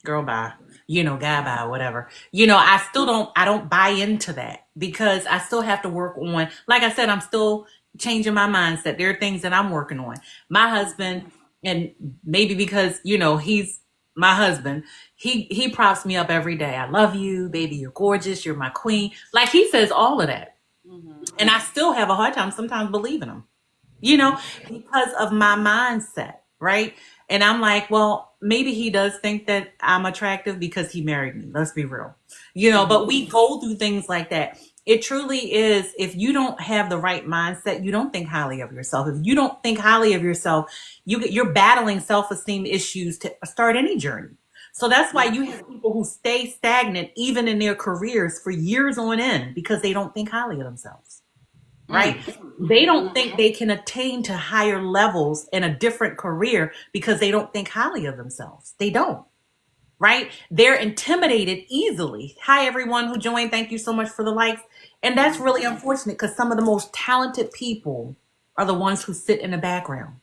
girl, bye. Guy, bye, whatever. I don't buy into that because I still have to work on, like I said, I'm still changing my mindset. There are things that I'm working on. My husband, and maybe because, he's my husband, he props me up every day. I love you, baby. You're gorgeous. You're my queen. Like he says all of that. Mm-hmm. And I still have a hard time sometimes believing them, you know, because of my mindset, right? And I'm like, well, maybe he does think that I'm attractive because he married me. Let's be real, Mm-hmm. but we go through things like that. It truly is, if you don't have the right mindset, you don't think highly of yourself. If you don't think highly of yourself, you're battling self-esteem issues to start any journey. So that's why you have people who stay stagnant even in their careers for years on end because they don't think highly of themselves, right? They don't think they can attain to higher levels in a different career because they don't think highly of themselves. They don't, right? They're intimidated easily. Hi, everyone who joined. Thank you so much for the likes. And that's really unfortunate because some of the most talented people are the ones who sit in the background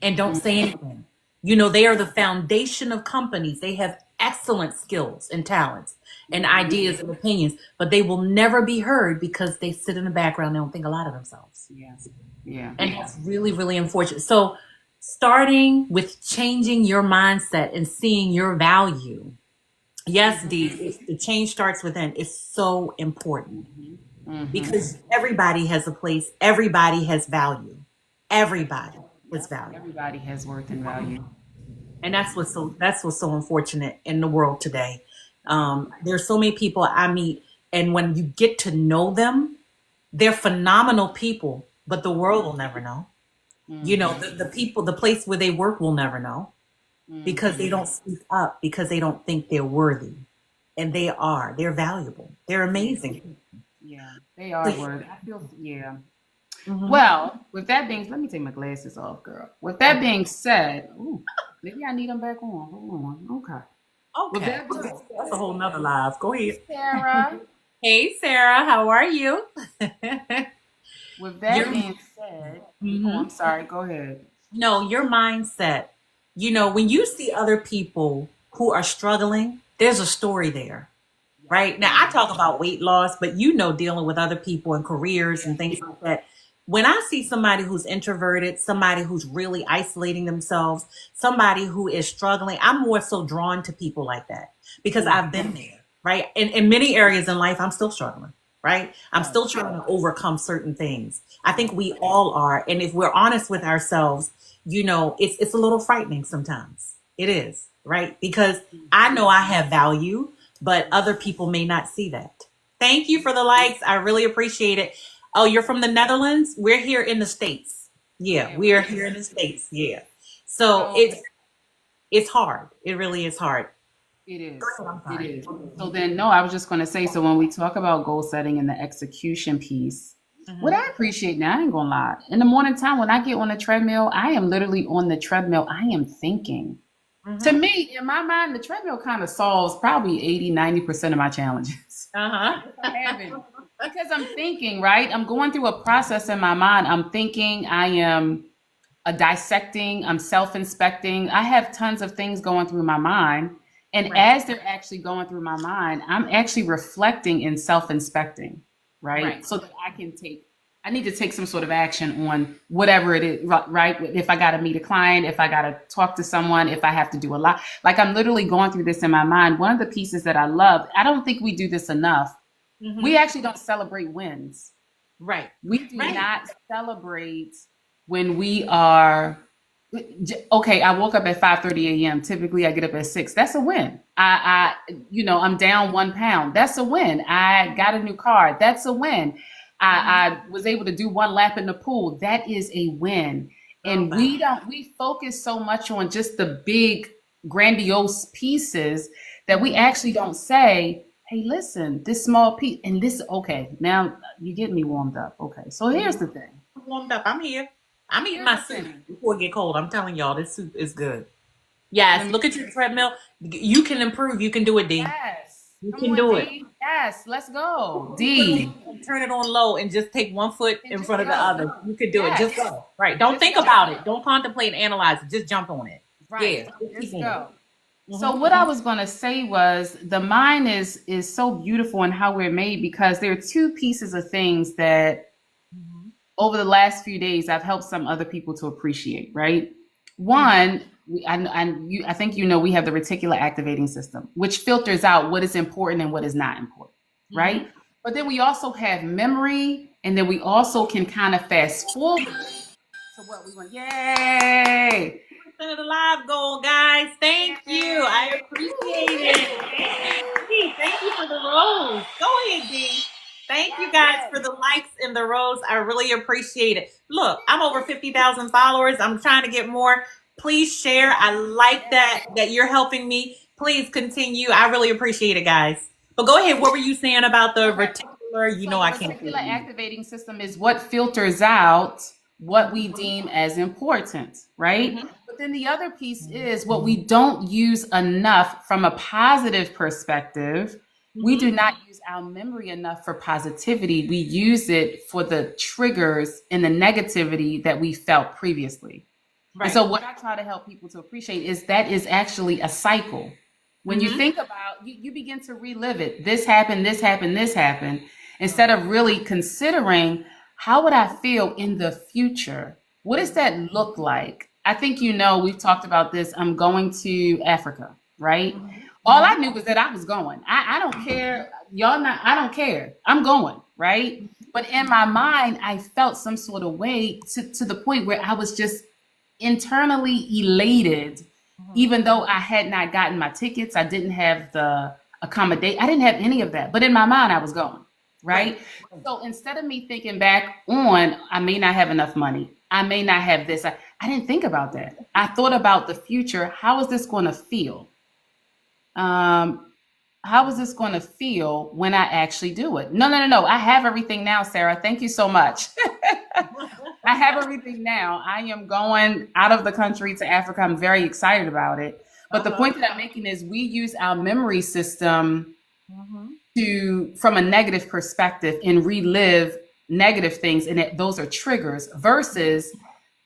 and don't say anything. They are the foundation of companies. They have excellent skills and talents and ideas and opinions, but they will never be heard because they sit in the background. They don't think a lot of themselves. Yeah. Yeah. And that's really, really unfortunate. So, starting with changing your mindset and seeing your value. Yes, Dee, the change starts within. It's so important Mm-hmm. because everybody has a place, everybody has value. Everybody has Yep. value. Everybody has worth and value. And that's what's so unfortunate in the world today. There's so many people I meet, and when you get to know them, they're phenomenal people, but the world will never know. Mm-hmm. The people, the place where they work will never know because they Mm-hmm. don't speak up because they don't think they're worthy, and they are. They're valuable. They're Yeah. amazing. Yeah. They are worth. I feel. Yeah. Mhm. Well, with that being, let me take my glasses off, girl. With that being said, ooh, maybe I need them back on. Hold on. Okay. With Okay, that being that's a said, whole nother live. Go hey ahead. Sarah. Hey, Sarah, how are you? With that Your being said, oh, I'm Mhm. sorry. Go ahead. No, your mindset. When you see other people who are struggling, there's a story there, Yes. right? Now, I talk about weight loss, but dealing with other people and careers Yeah. and things like that. When I see somebody who's introverted, somebody who's really isolating themselves, somebody who is struggling, I'm more so drawn to people like that because Mm. I've been there, right? In many areas in life, I'm still struggling, right? I'm Right. still trying to overcome certain things. I think Right. we all are. And if we're honest with ourselves, it's a little frightening sometimes. It is, right? Because I know I have value, but other people may not see that. Thank you for the likes. I really appreciate it. Oh, you're from the Netherlands? We're here in the States. Yeah, Yeah. we are here in the States. Yeah. So So it's hard. It really is hard. it Go is. ahead, I'm It sorry. is. So then, no, I was just going to say. So when we talk about goal setting and the execution piece, what Hmm. I appreciate now, I ain't gonna lie. In the morning time, when I get on the treadmill, I am literally on the treadmill. I am thinking. To Hmm. me, in my mind, the treadmill kind of solves probably 80, 90% of my challenges. Uh-huh. If I'm having, because I'm thinking, right? I'm going through a process in my mind. I'm thinking, I am dissecting, I'm self inspecting. I have tons of things going through my mind. And Right. as they're actually going through my mind, I'm actually reflecting and self inspecting, right? Right. So that I need to take some sort of action on whatever it is, right? If I got to meet a client, if I got to talk to someone, if I have to do a lot, like I'm literally going through this in my mind. One of the pieces that I love, I don't think we do this enough. We Hmm. actually don't celebrate wins. Right. We do Right. not celebrate when we are okay. I woke up at 5:30 a.m. Typically, I get up at 6. That's a win. I'm down 1 pound. That's a win. I got a new car. That's a win. Hmm. I was able to do one lap in the pool. That is a win. Girl, And bye. we focus so much on just the big, grandiose pieces that we Hmm. actually don't say, hey, listen, this small piece, and this, okay, now you get me warmed up. Okay, so here's the thing. I'm warmed up. I'm here. I'm eating Here's my the soup thing. before it get cold. I'm telling y'all, this soup is good. Yes, Let me, look at your treadmill. You can improve. You can do it, D. yes. You Come can on, do it. D. Yes, let's go. You put D. on, turn it on low and just take one foot And in just front of the go. other. You can do it. Just Yes. go. Right. Don't Just think go. about it. Don't contemplate and analyze it. Just jump on it. Right. Yeah. Just keep Just going. go. So Mm-hmm. what I was going to say was the mind is so beautiful in how we're made because there are two pieces of things that Mm-hmm. over the last few days I've helped some other people to appreciate, right? Mm-hmm. One, I think you know we have the reticular activating system, which filters out what is important and what is not important, Mm-hmm. right? But then we also have memory, and then we also can kind of fast forward to what we want. Yay! Percent of the live goal, guys. Thank you. I Yay! appreciate it. Thank you for the rose. Go ahead, D. Thank you guys for Yes. the likes and the rose. I really appreciate it. Look, I'm over 50,000 followers. I'm trying to get more. Please share. I like that you're helping me. Please continue. I really appreciate it, guys. But go ahead. What were you saying about the Okay. reticular? You So know the I can't hear reticular you. activating system is what filters out what we deem as important, right? Mm-hmm. But then the other piece is what we don't use enough from a positive perspective. We Mm-hmm. do not use our memory enough for positivity. We use it for the triggers and the negativity that we felt previously. And Right. so, what I try to help people to appreciate is that is actually a cycle. When you Mm-hmm. think about you begin to relive it. This happened, this happened, this happened, instead of really considering how would I feel in the future? What does that look like? I think you know we've talked about this. I'm going to Africa, right? All I Mm-hmm. knew was that I was going. I don't care. Y'all not, I don't care. I'm going, right? But in my mind, I felt some sort of way to the point where I was just internally elated, Mm-hmm. even though I had not gotten my tickets. I didn't have the accommodate. I didn't have any of that. But in my mind, I was going, Right. right? So instead of me thinking back on, I may not have enough money. I may not have this. I didn't think about that. I thought about the future. How is this going to feel? Um, how is this going to feel when I actually do it? No, no, no, no. I have everything now, Sarah. Thank you so much. I have everything now. I am going out of the country to Africa. I'm very excited about it. But the Uh-huh. point that I'm making is we use our memory system Mm-hmm. to, from a negative perspective, and relive negative things. And those are triggers versus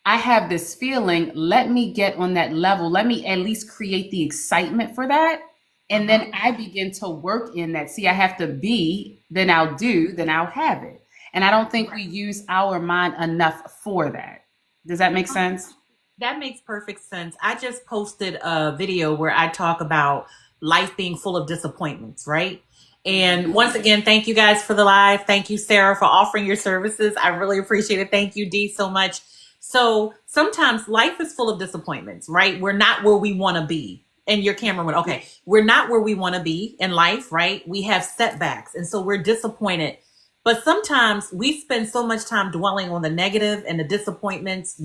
I have this feeling. Let me get on that level. Let me at least create the excitement for that. And Uh-huh. then I begin to work in that. See, I have to be, then I'll do, then I'll have it. And I don't think we use our mind enough for that. Does that make sense? That makes perfect sense. I just posted a video where I talk about life being full of disappointments, right? And once again, thank you guys for the live. Thank you, Sarah, for offering your services. I really appreciate it. Thank you, Dee, so much. So sometimes life is full of disappointments, right? We're not where we want to be. And your camera went, okay, we're not where we want to be in life, right? We have setbacks. And so we're disappointed, but sometimes we spend so much time dwelling on the negative and the disappointments.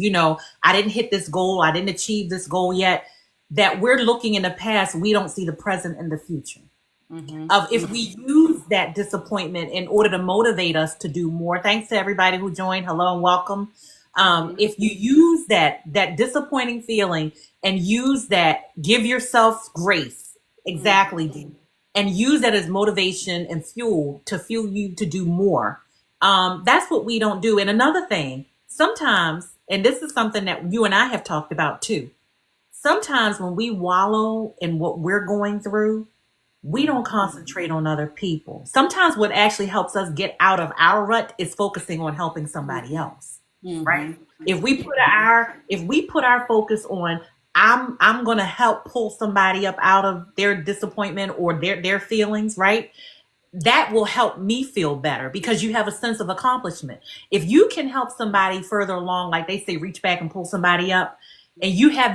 I didn't hit this goal. I didn't achieve this goal yet. That we're looking in the past. We don't see the present and the future. Mm-hmm. Of if we use that disappointment in order to motivate us to do more. Thanks to everybody who joined. Hello and welcome. Mm-hmm. If you use that disappointing feeling and use that, give yourself grace. Mm-hmm. Exactly, Dee, and use that as motivation and fuel to fuel you to do more. That's what we don't do. And another thing, sometimes, and this is something that you and I have talked about too. Sometimes when we wallow in what we're going through, we don't concentrate on other people. Sometimes what actually helps us get out of our rut is focusing on helping somebody else, right? Mm-hmm. If we put our focus on I'm going to help pull somebody up out of their disappointment or their feelings, right? That will help me feel better because you have a sense of accomplishment. If you can help somebody further along, like they say, reach back and pull somebody up, and you have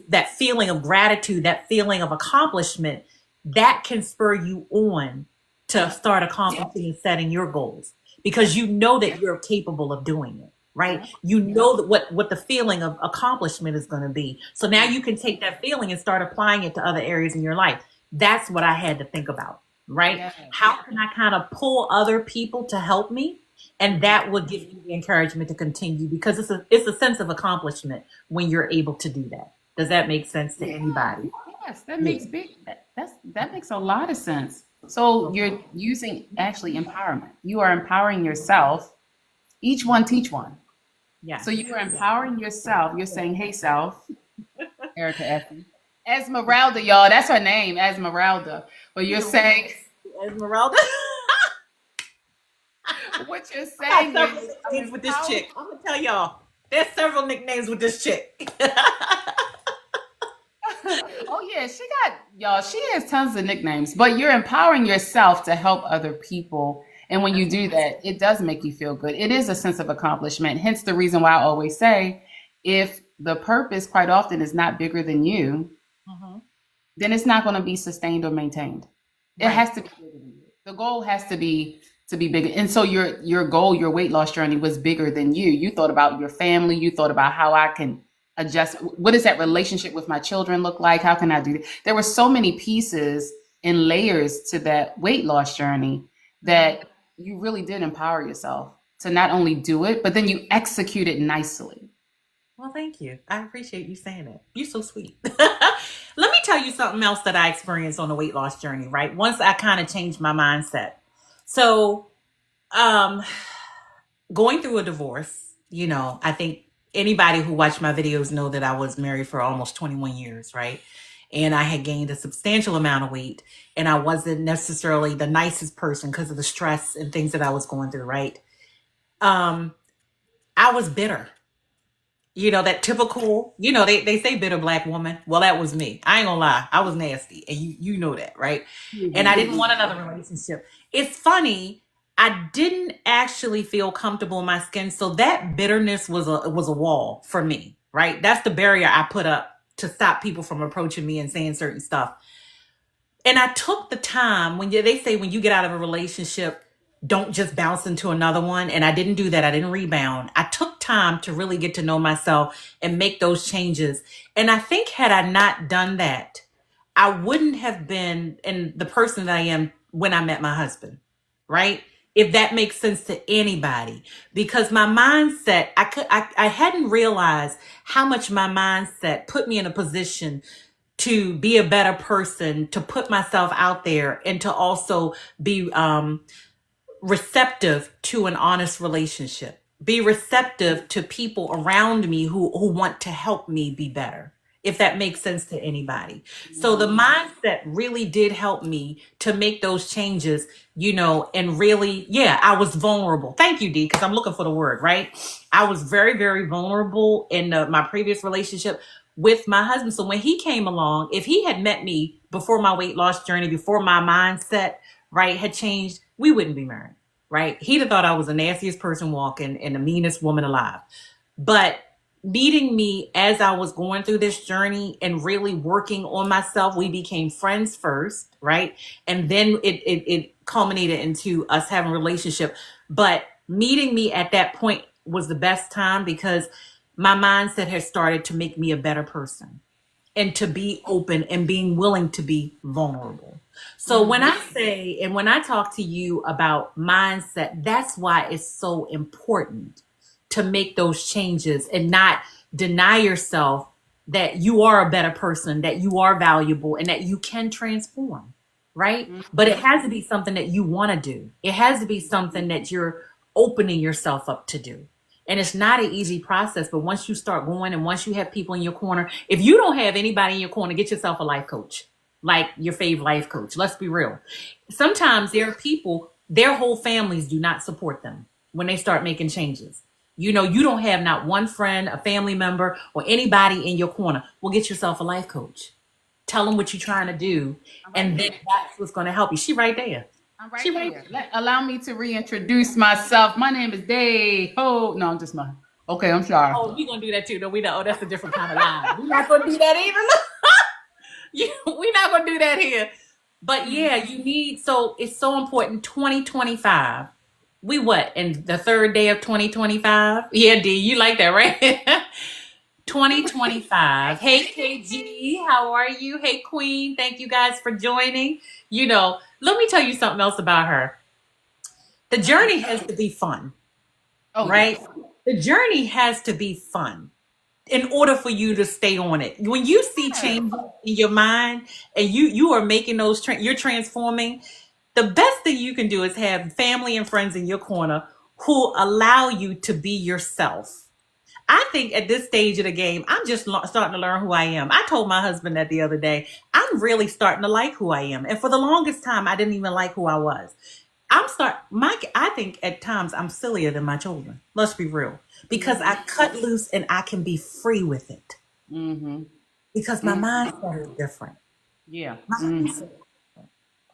that feeling of gratitude, that feeling of accomplishment, that can spur you on to start accomplishing and setting your goals because you know that you're capable of doing it, right? You know that what the feeling of accomplishment is going to be. So now you can take that feeling and start applying it to other areas in your life. That's what I had to think about. right? Yes. How can I kind of pull other people to help me? And that will give you the encouragement to continue because it's a sense of accomplishment when you're able to do that. Does that make sense to anybody? Yes, that Yeah. makes that makes a lot of sense. So you're using actually empowerment. You are empowering yourself. Each one teach one. So Yes. you are empowering yourself. You're saying, "Hey, self, Erica Effie, Esmeralda, y'all. That's her name, Esmeralda." But you're saying Esmeralda. what you're I got saying several is, "I'm nicknames with this empowering." chick. I'm gonna tell y'all. There's several nicknames with this chick. Oh yeah, she got y'all. She has tons of nicknames, but you're empowering yourself to help other people. And when you do that, it does make you feel good. It is a sense of accomplishment. Hence the reason why I always say, if the purpose quite often is not bigger than you, Mhm. then it's not going to be sustained or maintained. It Right. has to be bigger than you. The goal has to be bigger. And so your goal, your weight loss journey was bigger than you. You thought about your family. You thought about how I can adjust. What does that relationship with my children look like? How can I do that? There were so many pieces and layers to that weight loss journey that you really did empower yourself to not only do it, but then you execute it nicely. Well, thank you. I appreciate you saying that. You're so sweet. Let me tell you something else that I experienced on the weight loss journey, right? Once I kind of changed my mindset. So, um, going through a divorce, I think anybody who watched my videos know that I was married for almost 21 years, right? And I had gained a substantial amount of weight, and I wasn't necessarily the nicest person because of the stress and things that I was going through, right? Um, I was bitter. That typical, they say bitter black woman. Well, that was me. I ain't gonna lie. I was nasty. And you know that, right? And I didn't want another relationship. It's funny. I didn't actually feel comfortable in my skin. So that bitterness was a wall for me, right? That's the barrier I put up to stop people from approaching me and saying certain stuff. And I took the time they say when you get out of a relationship, don't just bounce into another one. And I didn't do that. I didn't rebound. I took time to really get to know myself and make those changes. And I think had I not done that, I wouldn't have been in the person that I am when I met my husband, right? If that makes sense to anybody, because my mindset, I hadn't realized how much my mindset put me in a position to be a better person, to put myself out there, and to also be receptive to an honest relationship. Be receptive to people around me who want to help me be better, if that makes sense to anybody. So the mindset really did help me to make those changes, and really, yeah, I was vulnerable. Thank you, D, because I'm looking for the word, right? I was very, very vulnerable in my previous relationship with my husband. So when he came along, if he had met me before my weight loss journey, before my mindset, right, had changed, we wouldn't be married, right? He'd have thought I was the nastiest person walking and the meanest woman alive. But meeting me as I was going through this journey and really working on myself, we became friends first, right? And then it culminated into us having a relationship. But meeting me at that point was the best time because my mindset has started to make me a better person and to be open and being willing to be vulnerable. So when I say and when I talk to you about mindset, that's why it's so important to make those changes and not deny yourself that you are a better person, that you are valuable, and that you can transform, right? But it has to be something that you want to do. It has to be something that you're opening yourself up to do. And it's not an easy process, but once you start going and once you have people in your corner, if you don't have anybody in your corner, get yourself a life coach, like your fave life coach. Let's be real. Sometimes there are people, their whole families do not support them when they start making changes. You don't have not one friend, a family member, or anybody in your corner. Well, get yourself a life coach. Tell them what you're trying to do, I'm right and then here. that's what's going to help you. She right there. I'm She right right here. Allow me to reintroduce myself. My name is Dave. Oh, no, I'm just mine. Okay, I'm sorry. Oh, we gonna do that too. No, we know. Oh, that's a different kind of line. We're not gonna do that either. We're not gonna do that here. But yeah, you need. So it's so important. 2025. We what in the third day of 2025? Yeah, D, you like that, right? 2025. Hey, KG, how are you? Hey, Queen, thank you guys for joining. Let me tell you something else about her. The journey has to be fun, Oh right? yes. The journey has to be fun in order for you to stay on it. When you see Yes. change in your mind and you are making those, you're transforming, the best thing you can do is have family and friends in your corner who allow you to be yourself. I think at this stage of the game, I'm just starting to learn who I am. I told my husband that the other day. I'm really starting to like who I am. And for the longest time, I didn't even like who I was. I think at times I'm sillier than my children. Let's be real. Because I cut loose and I can be free with it. Mm-hmm. Because my Mm-hmm. mindset is different. Yeah. My Mm-hmm. mindset.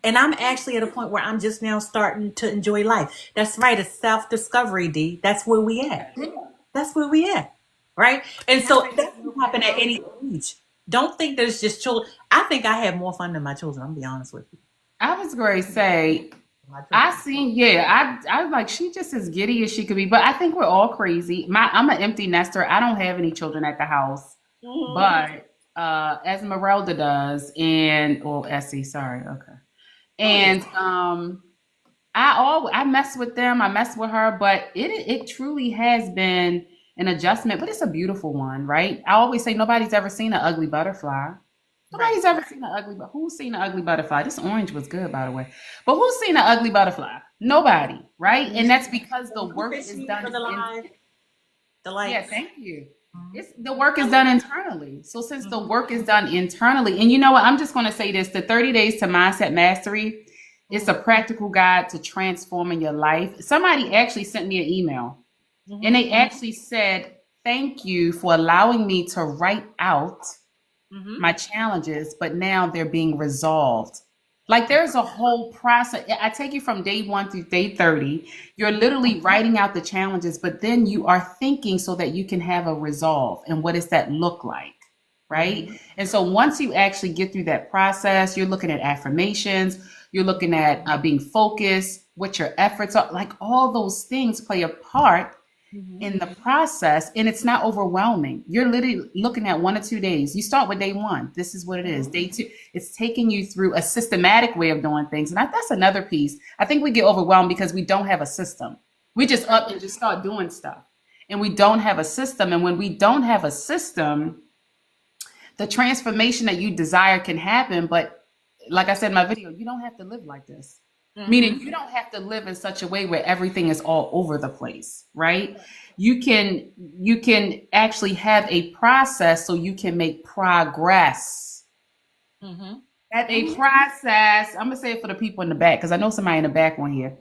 And I'm actually at a point where I'm just now starting to enjoy life. That's right. It's self-discovery, D. That's where we at. That's where we at. Right? And Can I so say this that real can quick happen at though? any age. Don't think that it's just children. I think I have more fun than my children. I'm gonna be honest with you. I was going to say, My I children. seen, yeah, I was like, she just as giddy as she could be, but I think we're all crazy. I'm an empty nester. I don't have any children at the house, Mhm. but Esmeralda does, and Essie, sorry, okay, Oh yeah. and I mess with them, I mess with her, but it truly has been an adjustment, but it's a beautiful one, right? I always say nobody's ever seen an ugly butterfly. Right. Nobody's ever seen an ugly, but who's seen an ugly butterfly? This orange was good, by the way. But who's seen an ugly butterfly? Nobody, right? And that's because the work is Appreciate for done the in, live, the yeah, likes. thank you. Mhm. It's the work is done internally. So since the work is done internally, and you know what, I'm just going to say this: the 30 days to mindset mastery. It's a Mhm. practical guide to transforming your life. Somebody actually sent me an email and Mhm. they actually said, "Thank you for allowing me to write out Mhm. my challenges, but now they're being resolved." Like there's a whole process. I take you from day 1 through day 30. You're literally writing out the challenges, but then you are thinking so that you can have a resolve. And what does that look like? Right. Mhm. And so once you actually get through that process, you're looking at affirmations, you're looking at being focused, what your efforts are, like all those things play a part Mhm. in the process, and it's not overwhelming. You're literally looking at 1 or 2 days. You start with day 1. This is what it is. Day 2, it's taking you through a systematic way of doing things. And that's another piece. I think we get overwhelmed because we don't have a system. We just up and just start doing stuff. And we don't have a system. And when we don't have a system, the transformation that you desire can happen. But like I said in my video, you don't have to live like this. Meaning Mhm. you don't have to live in such a way where everything is all over the place, right? You can actually have a process so you can make progress. Mhm. Have a Mhm. process. I'm gonna say it for the people in the back because I know somebody in the back on here.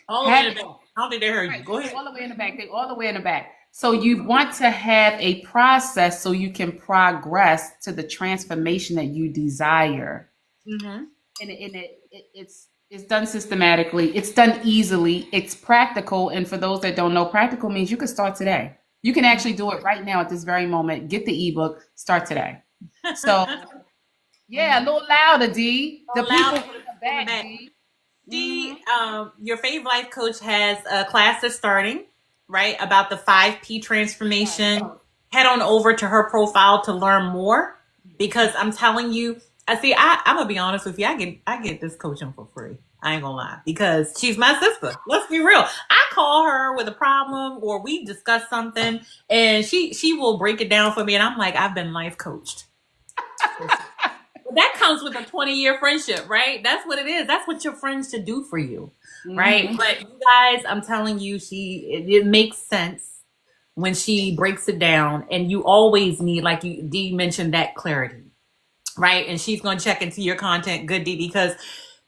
All the way Have in the back. How did they hear you? right, Go they ahead. all the way in the back. They all the way in the back. So you want to have a process so you can progress to the transformation that you desire. Mhm. And it's done systematically, it's done easily, it's practical. And for those that don't know, practical means you can start today. You can actually do it right now at this very moment. Get the ebook, start today. So yeah, a Mhm. little louder, D. So The loud people for in the the people in the back, back. D. D, Hmm. your favorite life coach has a class that's starting, right? About the 5P Right. transformation. Head on over to her profile to learn more because I'm telling you, I'm gonna be honest with you, I get this coaching for free. I ain't gonna lie because she's my sister. Let's be real. I call her with a problem or we discuss something and she will break it down for me and I'm like, I've been life coached. That comes with a 20-year friendship, right? That's what it is. That's what your friends should do for you, right? Hmm. But you guys, I'm telling you, it makes sense when she breaks it down, and you always need, like you D mentioned, that clarity, right? And she's going to check into your content, good D, because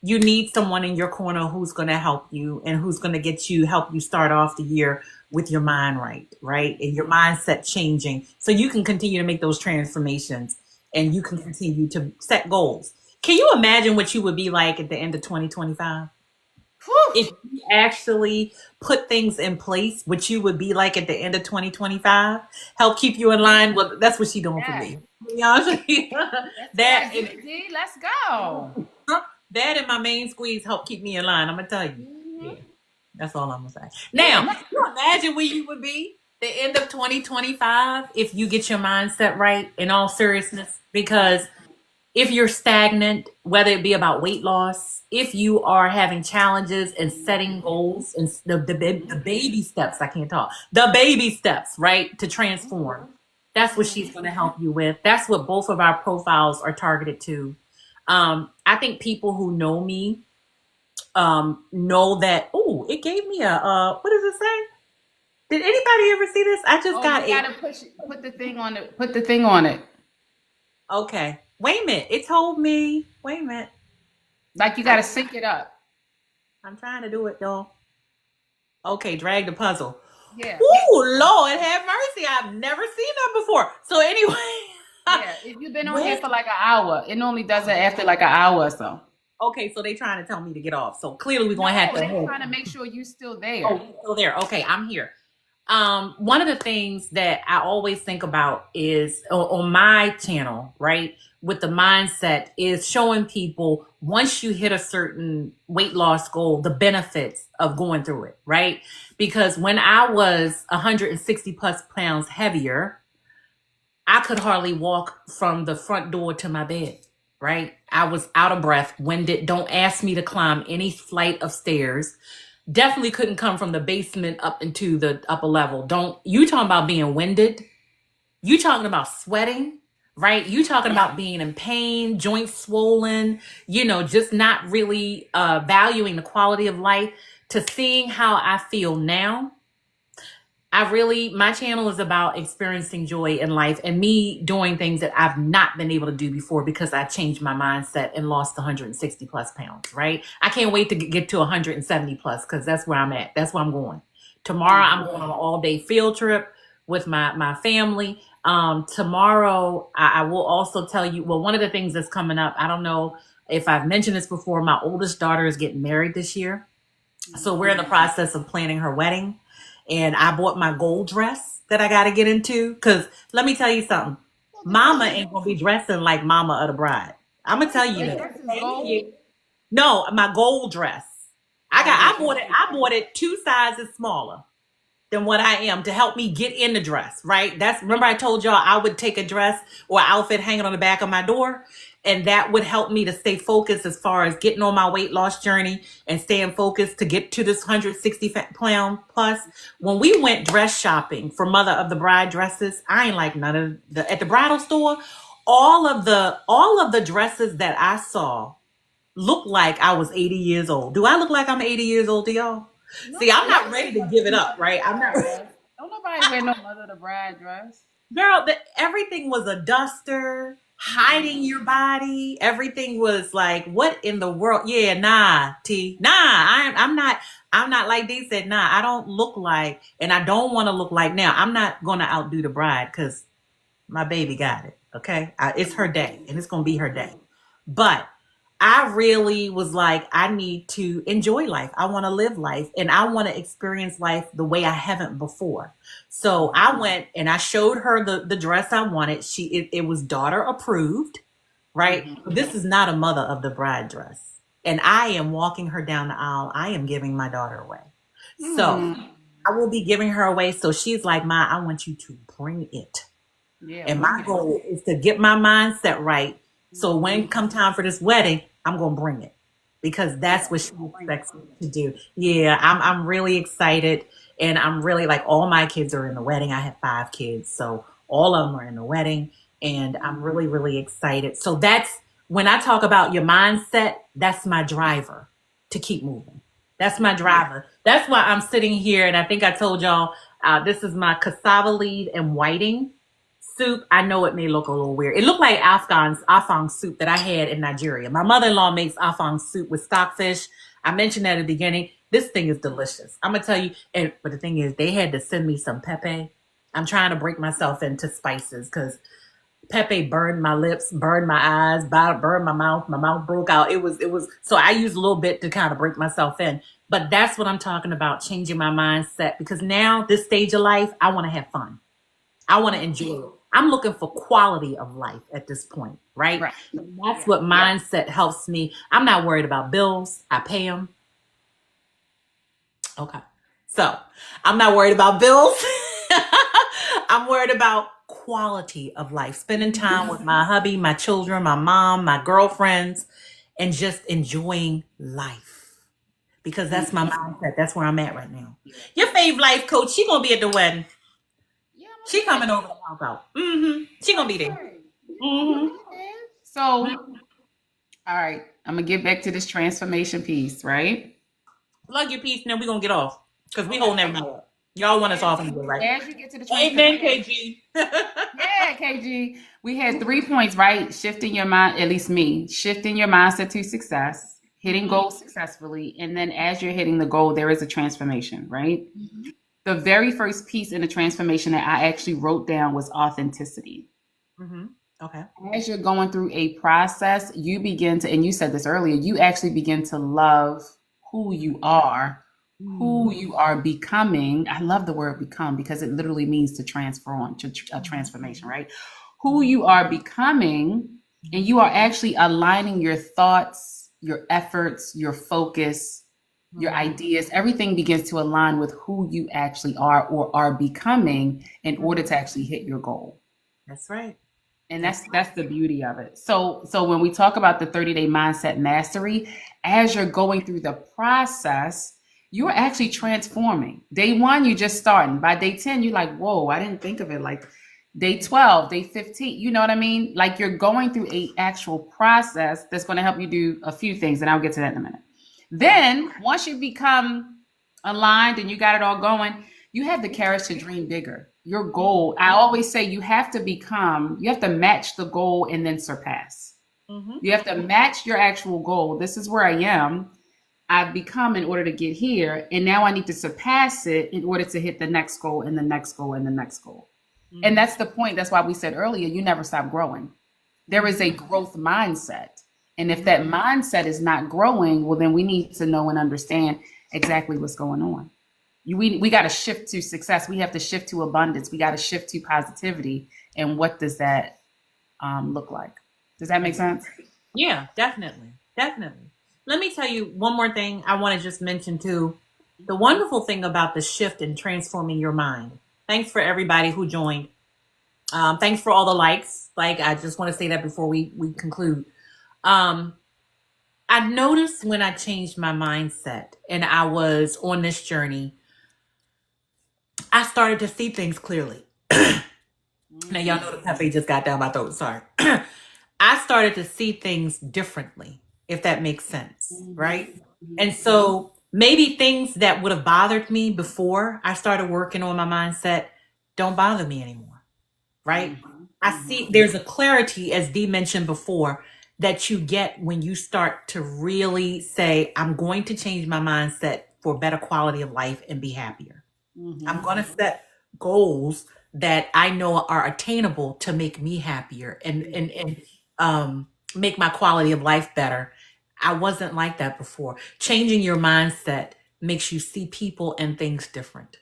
you need someone in your corner who's going to help you and who's going to help you start off the year with your mind right, and your mindset changing, so you can continue to make those transformations and you can continue to set goals. Can you imagine what you would be like at the end of 2025 Whew. if you actually put things in place? What you would be like at the end of 2025, help keep you in line. Well, that's what she's doing for Yes. me, to be honest with you. That's what I that do, D. Let's go. That and my main squeeze help keep me in line. I'm gonna tell you. Hmm. Yeah, that's all I'm gonna say. Yeah. Now, can you imagine where you would be? the end of 2025, if you get your mindset right, in all seriousness, because if you're stagnant, whether it be about weight loss, if you are having challenges and setting goals and the baby steps, I can't talk, the baby steps, right, to transform, that's what she's going to help you with. That's what both of our profiles are targeted to. I think people who know me know that, oh, it gave me what does it say? Did anybody ever see this? I just Oh, you got it. gotta push it, put the thing on it, put the thing on it. Okay. Wait a minute. It told me, wait a minute. Like you I, gotta sync it up. I'm trying to do it, though. Okay, drag the puzzle. Yeah. Ooh, Lord have mercy. I've never seen that before. So anyway, Yeah. If you've been on here when for like an hour, it normally does it after like an hour or so. okay, so they trying to tell me to get off. So clearly we're gonna have No, to they're hold. trying to make sure you still Oh, there. you're still there. Okay, I'm here. One of the things that I always think about is on my channel, right? With the mindset is showing people once you hit a certain weight loss goal, the benefits of going through it, right? Because when I was 160 plus pounds heavier, I could hardly walk from the front door to my bed, right? I was out of breath, winded. Don't ask me to climb any flight of stairs. Definitely couldn't come from the basement up into the upper level. Don't you talking about being winded? You talking about sweating, right? You talking about being in pain, joints swollen, just not really valuing the quality of life, to seeing how I feel now. My channel is about experiencing joy in life and me doing things that I've not been able to do before because I changed my mindset and lost 160 plus pounds, right? I can't wait to get to 170 plus because that's where I'm at. That's where I'm going. Tomorrow, I'm going on an all day field trip with my family. Tomorrow, I will also tell you, well, one of the things that's coming up, I don't know if I've mentioned this before, my oldest daughter is getting married this year. So we're in the process of planning her wedding. And I bought my gold dress that I got to get into. Because let me tell you something. Mama ain't going to be dressing like mama of the bride. I'm going to tell you Your that. dress is Thank gold. you. No, my gold dress. Oh yeah. I bought it two sizes smaller than what I am to help me get in the dress, right? Remember I told y'all I would take a dress or outfit hanging on the back of my door, and that would help me to stay focused as far as getting on my weight loss journey and staying focused to get to this 160 pound plus. When we went dress shopping for mother of the bride dresses, I ain't like none of the at the bridal store. All of the dresses that I saw looked like I was 80 years old. Do I look like I'm 80 years old to y'all? See, I'm not ready to give it up, right? I'm not. Don't nobody wear no mother the bride dress. Girl, everything was a duster, hiding your body. Everything was like, what in the world? Yeah, nah, T, nah. I'm not. I'm not like they said. Nah, I don't look like, and I don't want to look like now. I'm not gonna outdo the bride because my baby got it. Okay, it's her day, and it's gonna be her day. But I really was like, I need to enjoy life. I want to live life, and I want to experience life the way I haven't before. So I went and I showed her the dress I wanted. It was daughter approved, right? This is not a mother of the bride dress, and I am walking her down the aisle. I am giving my daughter away. So I will be giving her away. So she's like, Ma, I want you to bring it. Yeah, And bring my it. goal is to get my mindset right. So when come time for this wedding, I'm gonna bring it because that's what she expects me to do. Yeah, I'm really excited, and I'm really like all my kids are in the wedding. I have 5 kids, so all of them are in the wedding, and I'm really really excited. So that's when I talk about your mindset. That's my driver to keep moving. That's my driver. That's why I'm sitting here, and I think I told y'all this is my cassava lead and whiting soup. I know it may look a little weird. It looked like afang soup that I had in Nigeria. My mother-in-law makes afang soup with stockfish. I mentioned that at the beginning. This thing is delicious. I'm gonna tell you. But the thing is, they had to send me some pepe. I'm trying to break myself into spices because pepe burned my lips, burned my eyes, burned my mouth. My mouth broke out. It was. So I used a little bit to kind of break myself in. But that's what I'm talking about, changing my mindset because now this stage of life, I want to have fun. I want to enjoy it. I'm looking for quality of life at this point, right? Right. And that's what mindset helps me. I'm not worried about bills. I pay them. Okay. So I'm not worried about bills. I'm worried about quality of life, spending time with my hubby, my children, my mom, my girlfriends, and just enjoying life. Because that's my mindset. That's where I'm at right now. Your fave life coach, she gonna be at the wedding. Yeah, She coming over to help out. She gonna be there. Mm-hmm. so, all right, I'm gonna get back to this transformation piece, right? Plug your piece, and then we gonna get off because we holding Okay. everybody up. Y'all want us off anyway, right? As you get to the Amen, transformation, KG. yeah, KG, we had 3 points, right? Shifting your mind, at least me, shifting your mindset to success, hitting goals successfully, and then as you're hitting the goal, there is a transformation, right? The very first piece in the transformation that I actually wrote down was authenticity. Mm-hmm. Okay. As you're going through a process, you begin to, and you said this earlier, you actually begin to love who you are, who you are becoming. I love the word become because it literally means to transform, to a transformation, right? Who you are becoming, and you are actually aligning your thoughts, your efforts, your focus, your ideas, everything begins to align with who you actually are or are becoming in order to actually hit your goal. That's right. And that's the beauty of it. So when we talk about the 30-day mindset mastery, as you're going through the process, you're actually transforming. Day 1, you're just starting. By day 10, you're like, whoa, I didn't think of it. Like day 12, day 15, you know what I mean? Like you're going through a actual process that's going to help you do a few things, and I'll get to that in a minute. Then once you become aligned and you got it all going, you have the courage to dream bigger. Your goal, I always say you have to match the goal and then surpass. You have to match your actual goal. This is where I am. I've become in order to get here. And now I need to surpass it in order to hit the next goal and the next goal and the next goal. And that's the point. That's why we said earlier, you never stop growing. There is a growth mindset. And if that mindset is not growing, well, then we need to know and understand exactly what's going on. We got to shift to success. We have to shift to abundance. We got to shift to positivity. And what does that look like? Does that make sense? Yeah, definitely. Definitely. Let me tell you one more thing I want to just mention too. The wonderful thing about the shift in transforming your mind. Thanks for everybody who joined. Thanks for all the likes. Like, I just want to say that before we conclude. I noticed when I changed my mindset and I was on this journey, I started to see things clearly. Now, y'all know the cafe just got down my throat. Sorry. I started to see things differently, if that makes sense, right? And so maybe things that would have bothered me before I started working on my mindset don't bother me anymore, right? I see there's a clarity, as Dee mentioned before, that you get when you start to really say, I'm going to change my mindset for better quality of life and be happier. I'm going to set goals that I know are attainable to make me happier and make my quality of life better. I wasn't like that before. Changing your mindset makes you see people and things different.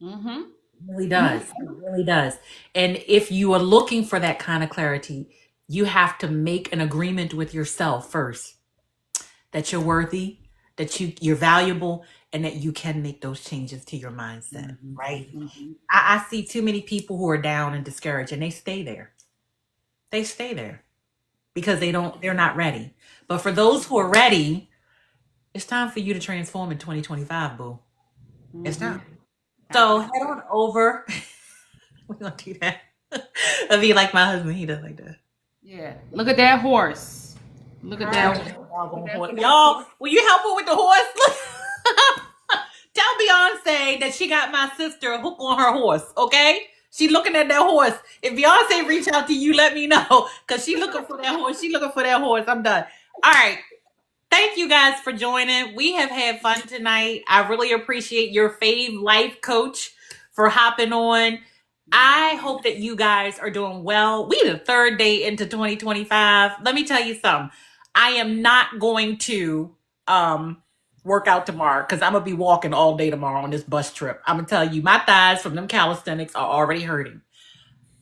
It really does. It really does. And if you are looking for that kind of clarity, you have to make an agreement with yourself first that you're worthy, that you're valuable, and that you can make those changes to your mindset, right? I see too many people who are down and discouraged and they stay there. They stay there because they're not ready. But for those who are ready, it's time for you to transform in 2025, boo. It's time. So head on over. We're gonna do that. I'll be like my husband, he does like that. Yeah. Look at that horse. Look at that Horse. Y'all, will you help her with the horse? Tell Beyonce that she got my sister a hook on her horse, okay? She looking at that horse. If Beyonce reach out to you, let me know. Because she looking for that horse. She looking for that horse. I'm done. All right. Thank you guys for joining. We have had fun tonight. I really appreciate your fave life coach for hopping on. I hope that you guys are doing well. We the 3rd day into 2025. Let me tell you something. I am not going to work out tomorrow because I'm gonna be walking all day tomorrow on this bus trip. I'm gonna tell you, my thighs from them calisthenics are already hurting.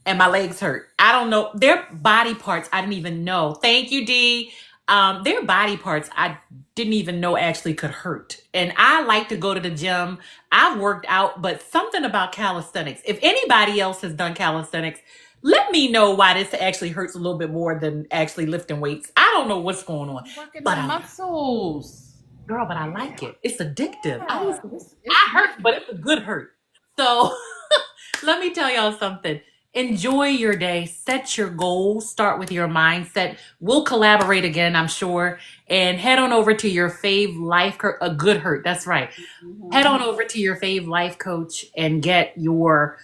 And my legs hurt. I don't know. They're body parts I didn't even know. Thank you, Dee. Their body parts I didn't even know actually could hurt. And I like to go to the gym. I've worked out, but something about calisthenics. If anybody else has done calisthenics, let me know why this actually hurts a little bit more than actually lifting weights. I don't know what's going on, Working but the muscles. girl, but I like it. It's addictive. Yeah, it's I hurt, but it's a good hurt. So let me tell y'all something. Enjoy your day. Set your goals. Start with your mindset. We'll collaborate again, I'm sure. And head on over to your fave life coach. A good hurt. That's right. Head on over to your fave life coach and get your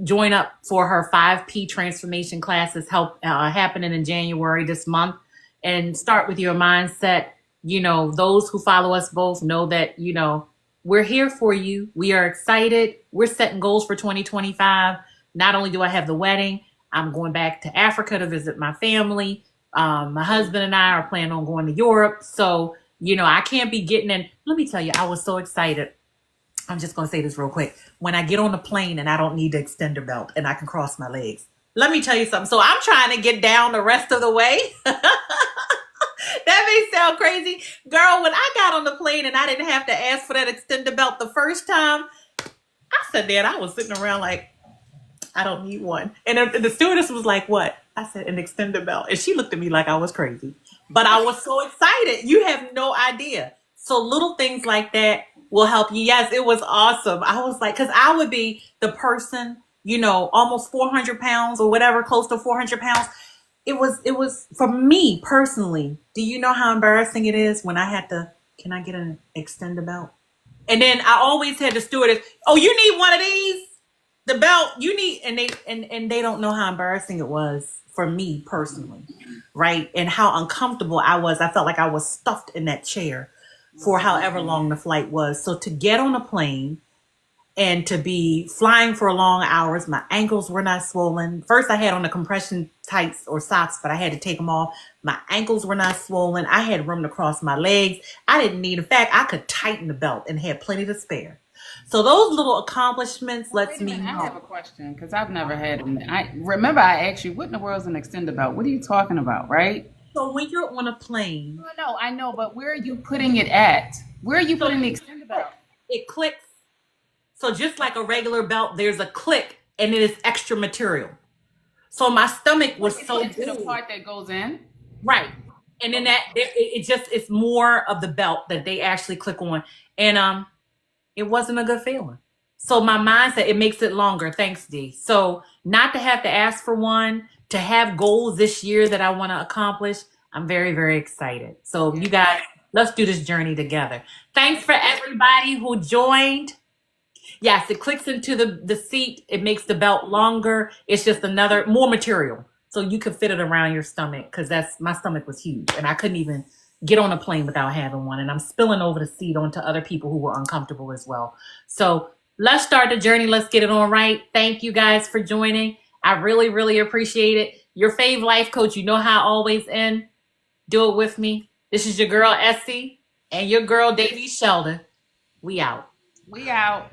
join up for her 5P transformation classes help happening in January this month. And start with your mindset. You know, those who follow us both know that, you know, we're here for you. We are excited. We're setting goals for 2025. Not only do I have the wedding, I'm going back to Africa to visit my family. My husband and I are planning on going to Europe. So, you know, I can't be getting in. Let me tell you, I was so excited. I'm just going to say this real quick. When I get on the plane and I don't need the extender belt and I can cross my legs, let me tell you something. So I'm trying to get down the rest of the way. That may sound crazy. Girl, when I got on the plane and I didn't have to ask for that extender belt the first time, I said that I was sitting around like, I don't need one. And the stewardess was like, what? I said, an extender belt. And she looked at me like I was crazy. But I was so excited. You have no idea. So little things like that will help you. Yes, it was awesome. I was like, because I would be the person, you know, almost 400 pounds or whatever, close to 400 pounds. It was for me personally. Do you know how embarrassing it is when I had to, can I get an extender belt? And then I always had the stewardess, oh, you need one of these? The belt you need, and they don't know how embarrassing it was for me personally, right? And how uncomfortable I was. I felt like I was stuffed in that chair for however long the flight was. So to get on a plane and to be flying for long hours, my ankles were not swollen. First, I had on the compression tights or socks, but I had to take them off. My ankles were not swollen. I had room to cross my legs. I didn't need, in fact, I could tighten the belt and had plenty to spare. So those little accomplishments Wait lets a me minute, I have know. a question because I've never had them. I remember I asked you, what in the world is an extender belt? What are you talking about, right? So when you're on a plane, I know, but where are you putting it at? Where are you so putting the extender belt? it clicks. So just like a regular belt, there's a click and it is extra material. So my stomach was Like it so clips to the big. part that goes in? Right. And then Okay. it just it's more of the belt that they actually click on. And it wasn't a good feeling. So my mindset, it makes it longer. Thanks, D. So not to have to ask for one, to have goals this year that I want to accomplish, I'm very, very excited. So Yeah. you guys, let's do this journey together. Thanks Let's for do it. everybody who joined. Yes, it clicks into the seat. It makes the belt longer. It's just another more material. So you could fit it around your stomach because that's my stomach was huge and I couldn't even get on a plane without having one. And I'm spilling over the seat onto other people who were uncomfortable as well. So let's start the journey. Let's get it on right. Thank you guys for joining. I really, really appreciate it. Your fave life coach, you know how I always end. Do it with me. This is your girl Essie and your girl Davy Sheldon. We out. We out.